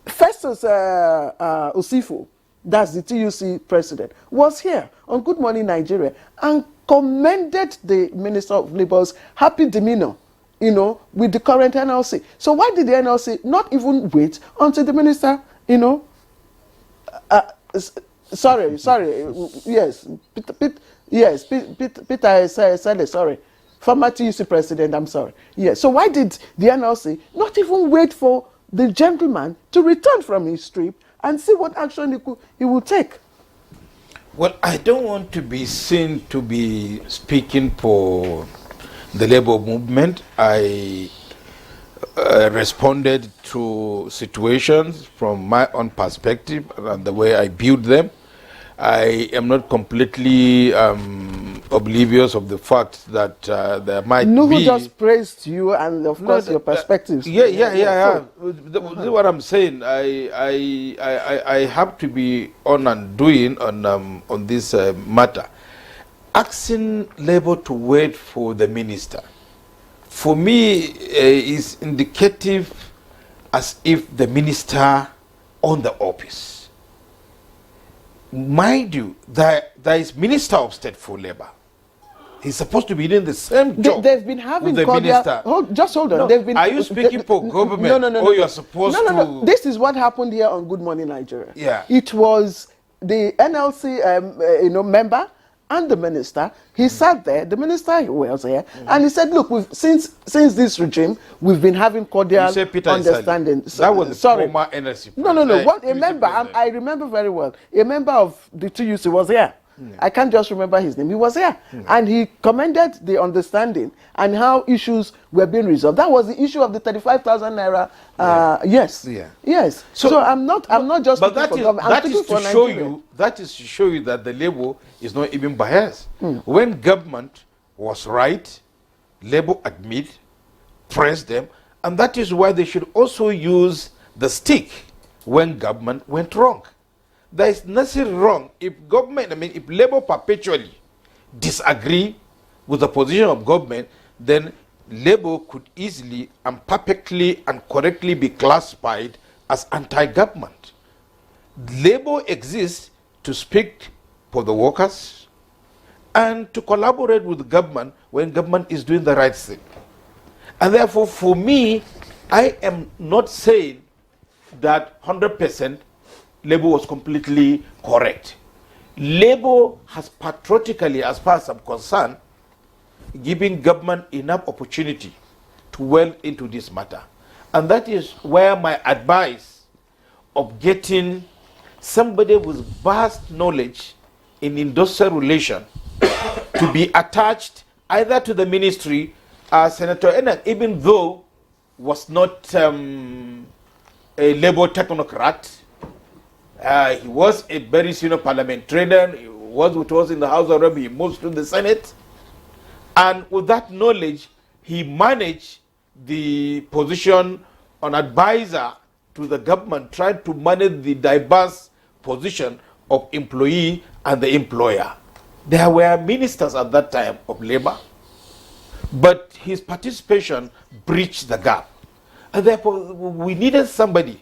Festus Osifo, that's the TUC president, was here on Good Morning Nigeria and commended the Minister of Labour's happy demeanor, with the current NLC. So why did the NLC not even wait until the minister, sorry, yes, Peter Sele, sorry, former TUC president, I'm sorry. Yes, so why did the NLC not even wait for the gentleman to return from his trip and see what action he will take? Well, I don't want to be seen to be speaking for the labor movement. I responded to situations from my own perspective and the way I viewed them. I am not completely oblivious of the fact that there might be... Nuhu just praised you and, of course, your perspectives. Yeah. This is what I'm saying. I have to be on and doing on this matter. Asking Labour to wait for the minister, for me, is indicative as if the minister on the office. Mind you, there is Minister of State for Labour. He's supposed to be doing the same job. They've been having the minister. Just hold on. No, They've been, are you speaking for government? No. Or you're supposed to? No. This is what happened here on Good Morning Nigeria. Yeah. It was the NLC, member and the minister. He sat there. The minister was here, and he said, "Look, since this regime, we've been having cordial understanding." That was the former NLC. No. What a member? I remember very well. A member of the TUC was here. I can't just remember his name. He was here, and he commended the understanding and how issues were being resolved. That was the issue of the 35,000 naira. Yes. So I'm not just. But that is to show you that the Labour is not even biased. When government was right, Labour pressed them, and that is why they should also use the stick when government went wrong. There is nothing wrong if if Labour perpetually disagree with the position of government, then Labour could easily and perfectly and correctly be classified as anti-government. Labour exists to speak for the workers and to collaborate with the government when government is doing the right thing. And therefore, for me, I am not saying that 100% Labour was completely correct. Labour has patriotically, as far as I'm concerned, giving government enough opportunity to well into this matter. And that is where my advice of getting somebody with vast knowledge in industrial relation to be attached either to the ministry, Senator Enoch, even though was not a Labour technocrat. He was a very senior parliamentarian. He was in the House of Rep. He moved to the Senate. And with that knowledge, he managed the position on advisor to the government, trying to manage the diverse position of employee and the employer. There were ministers at that time of Labour, but his participation breached the gap. And therefore, we needed somebody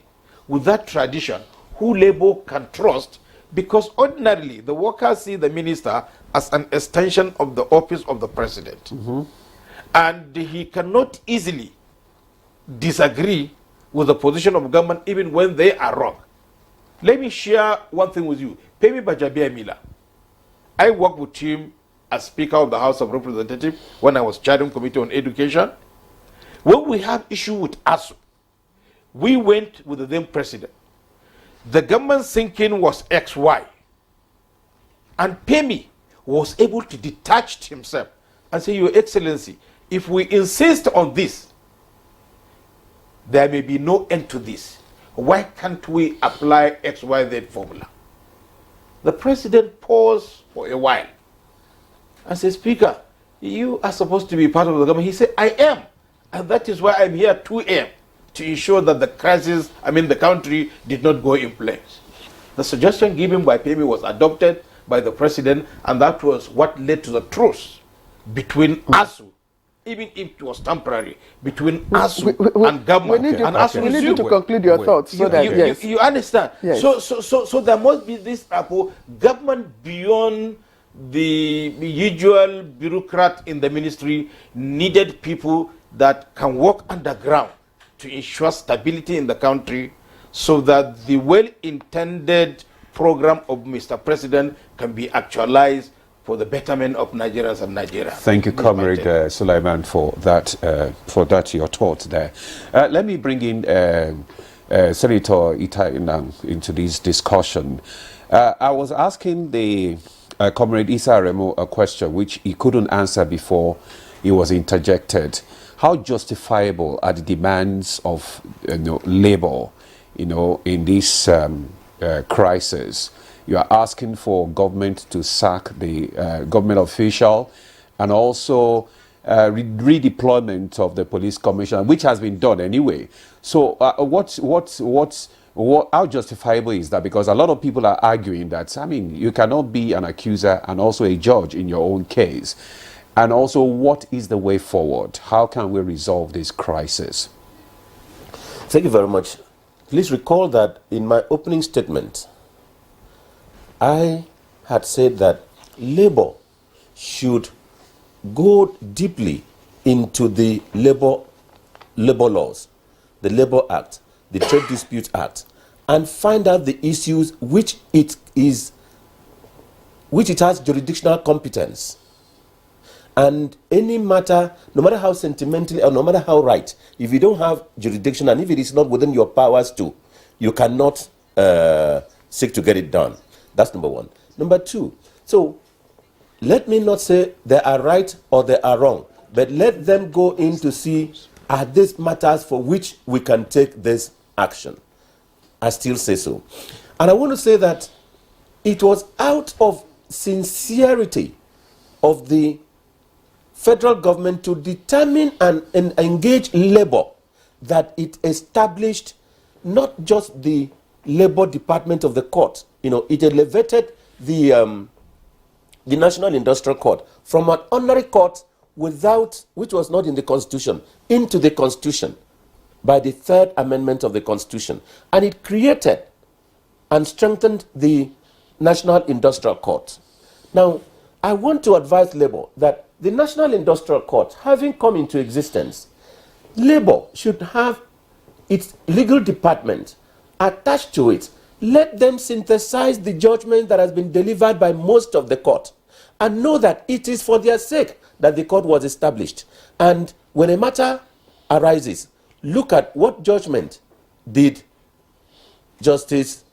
with that tradition who Labour can trust, because ordinarily the workers see the minister as an extension of the office of the president. And he cannot easily disagree with the position of government even when they are wrong. Let me share one thing with you. Pemi Bajabia Mila. I worked with him as Speaker of the House of Representatives when I was chairing Committee on Education. When we have issue with ASU, we went with the then president. The government thinking was XY. And Pemi was able to detach himself and say, Your Excellency, if we insist on this, there may be no end to this. Why can't we apply XYZ formula? The president paused for a while and said, Speaker, you are supposed to be part of the government. He said, I am. And that is why I'm here at 2 a.m. to ensure that the crisis, the country did not go in flames. The suggestion given by Pemi was adopted by the president, and that was what led to the truce between ASU, even if it was temporary, between ASU and government. We need you to conclude your thoughts. You understand? Yes. So there must be this government beyond the usual bureaucrat in the ministry needed people that can work underground to ensure stability in the country so that the well-intended program of Mr. President can be actualized for the betterment of Nigerians and Nigeria. Thank you, Comrade Sulaiman, for that your thoughts there. Let me bring in Senator Ita Inang into this discussion. I was asking the Comrade Isa Aremu a question which he couldn't answer before he was interjected. How justifiable are the demands of labor, in this crisis? You are asking for government to sack the government official, and also redeployment of the police commissioner, which has been done anyway. So, how justifiable is that? Because a lot of people are arguing that you cannot be an accuser and also a judge in your own case. And also, what is the way forward? How can we resolve this crisis? Thank you very much. Please recall that in my opening statement, I had said that labor should go deeply into the labor laws, the Labor Act, the Trade Dispute Act, and find out the issues which it has jurisdictional competence. And any matter, no matter how sentimental or no matter how right, if you don't have jurisdiction and if it is not within your powers to, you cannot seek to get it done. That's number one. Number two, so let me not say they are right or they are wrong, but let them go in to see, are these matters for which we can take this action? I still say so. And I want to say that it was out of sincerity of the federal government to determine and engage labor that it established not just the labor department of the court. It elevated the National Industrial Court from an honorary court which was not in the Constitution, into the Constitution by the Third Amendment of the Constitution. And it created and strengthened the National Industrial Court. Now, I want to advise labor that the National Industrial Court, having come into existence, labor should have its legal department attached to it. Let them synthesize the judgment that has been delivered by most of the court and know that it is for their sake that the court was established. And when a matter arises, look at what judgment did Justice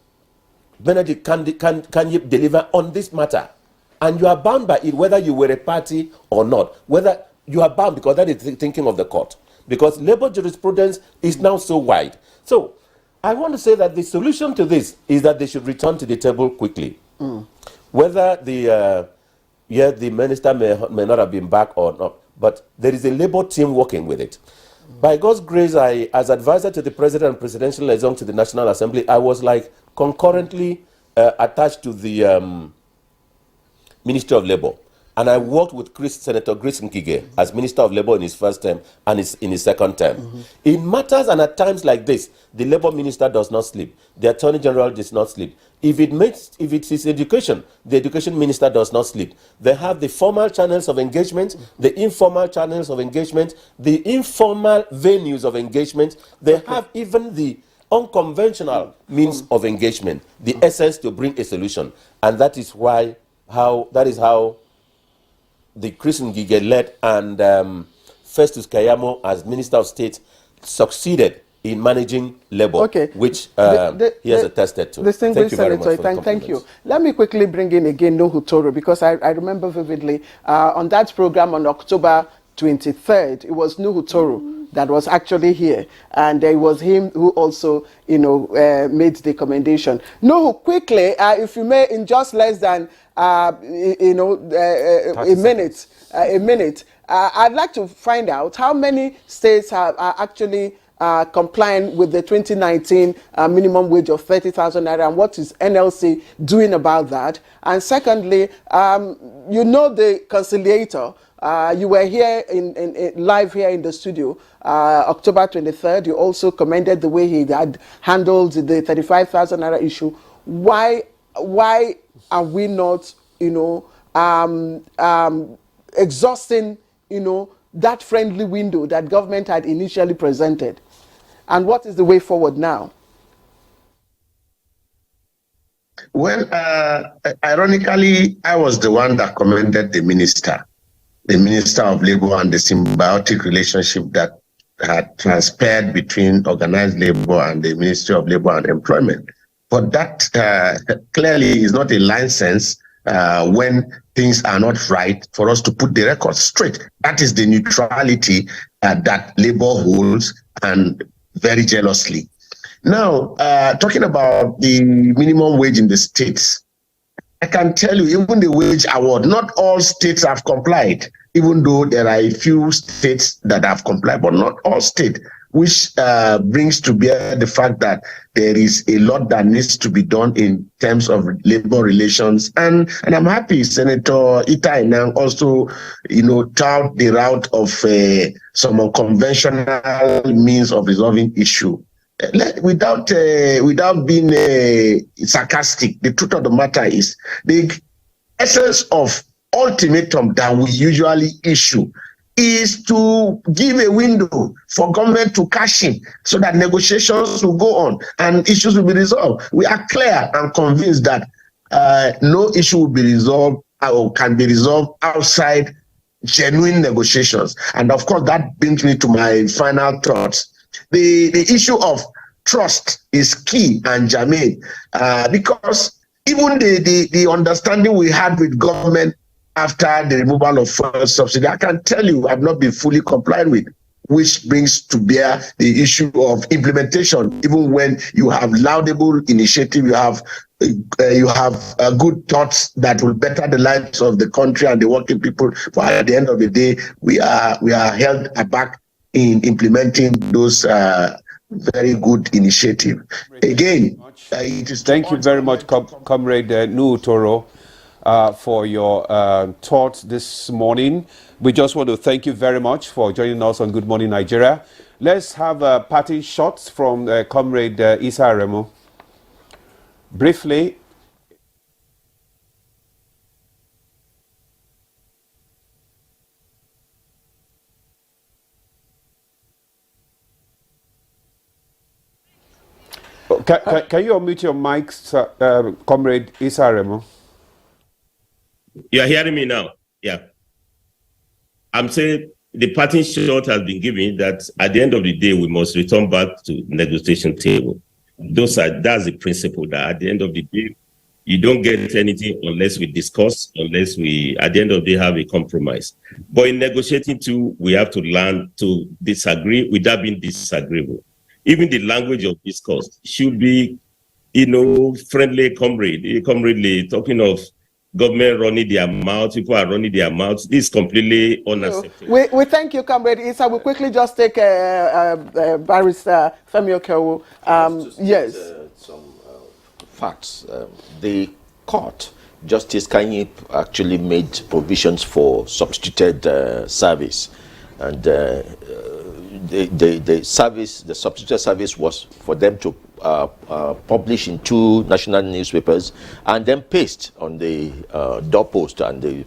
Benedict Kanyip deliver on this matter. And you are bound by it, whether you were a party or not. Whether you are bound, because that is the thinking of the court. Because labor jurisprudence is now so wide. So, I want to say that the solution to this is that they should return to the table quickly. Whether the minister may not have been back or not, but there is a labor team working with it. By God's grace, as advisor to the president and presidential liaison to the National Assembly, I was concurrently attached to the Ministry of Labor. And I worked with Senator Grace Nkige as Minister of Labor in his first term and in his second term. In matters and at times like this, the Labor Minister does not sleep. The Attorney General does not sleep. If it is education, the Education Minister does not sleep. They have the formal channels of engagement, the informal channels of engagement, the informal venues of engagement. They have even the unconventional means of engagement, the essence to bring a solution. And that is how the Chris Ngige-led and Festus Kayamo as Minister of State succeeded in managing labor, which he has attested to. Thank you very much for the thank you. Let me quickly bring in again Nuhu Toro, because I remember vividly on that program on October 23rd, it was Nuhu Toro that was actually here, and it was him who also, made the commendation. Nuhu, quickly, if you may, in just less than a minute, I'd like to find out how many states are actually complying with the 2019 minimum wage of 30,000 naira, and what is NLC doing about that? And secondly, the conciliator. You were here in live here in the studio, October 23rd. You also commended the way he had handled the 35,000 naira issue. Why are we not, exhausting, that friendly window that government had initially presented? And what is the way forward now? Well, ironically, I was the one that commended the Minister of Labor, and the symbiotic relationship that had transpired between organized labor and the Ministry of Labor and Employment. But that clearly is not a license when things are not right for us to put the record straight. That is the neutrality that labor holds, and very jealously. Now, talking about the minimum wage in the states, I can tell you, even the wage award, not all states have complied, even though there are a few states that have complied, but not all states, which brings to bear the fact that there is a lot that needs to be done in terms of labor relations. And I'm happy Senator Itai now also, touted the route of some unconventional means of resolving issue. Without being sarcastic, the truth of the matter is the essence of ultimatum that we usually issue is to give a window for government to cash in so that negotiations will go on and issues will be resolved. We are clear and convinced that no issue will be resolved or can be resolved outside genuine negotiations. And of course, that brings me to my final thoughts. The issue of trust is key and germane because even the understanding we had with government after the removal of fuel subsidy, I can tell you I've not been fully complied with, which brings to bear the issue of implementation. Even when you have laudable initiative, you have good thoughts that will better the lives of the country and the working people, but at the end of the day, we are held aback in implementing those very good initiative. Again, it is thank you very much, Comrade Nuhu Toro, for your thoughts this morning. We just want to thank you very much for joining us on Good Morning Nigeria. Let's have parting shots from Comrade Isa Aremu. Briefly. Can you unmute your mic, Comrade Isa Aremu? You are hearing me now? Yeah. I'm saying the parting shot has been given that at the end of the day, we must return back to negotiation table. That's the principle, that at the end of the day, you don't get anything unless we discuss, unless we, at the end of the day, have a compromise. But in negotiating too, we have to learn to disagree without being disagreeable. Even the language of discourse should be, friendly, comradely, talking of government running their mouths, people are running their mouths. This is completely unacceptable. We thank you, Comrade Isa. We'll quickly just take Barrister Femi Okewu. Yes. Some facts. The court, Justice Kanyip, actually made provisions for substituted service. And the substituted service was for them to publish in 2 national newspapers and then paste on the doorpost and the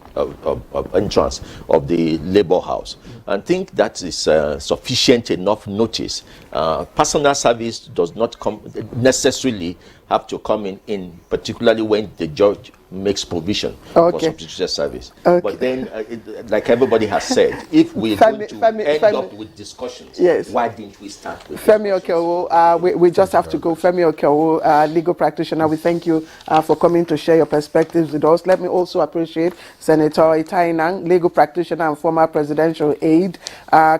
entrance of the labor house. And think that is sufficient enough notice. Personal service does not necessarily have to come in, particularly when the judge makes provision Okay. for substituted service. Okay. But then, like everybody has said, if we're going to end up with discussions, yes, why didn't we start with Femi Okeowo? We just have to go. Femi Okeowo, legal practitioner, we thank you for coming to share your perspectives with us. Let me also appreciate Senator Itainang, legal practitioner and former presidential aide,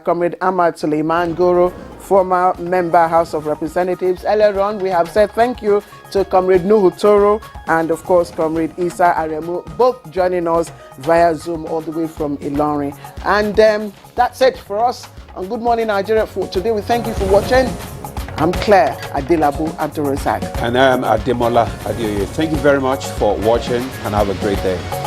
Comrade Ahmad Suleiman Goro, former member House of Representatives. Earlier on, we have said thank you to Comrade Nuhu Toro and, of course, Comrade Isa Aremu, both joining us via Zoom all the way from Ilorin. And that's it for us on Good Morning Nigeria for today. We thank you for watching. I'm Claire Adilabu Abdurrazak. And I'm Ademola Adeoye. Thank you very much for watching and have a great day.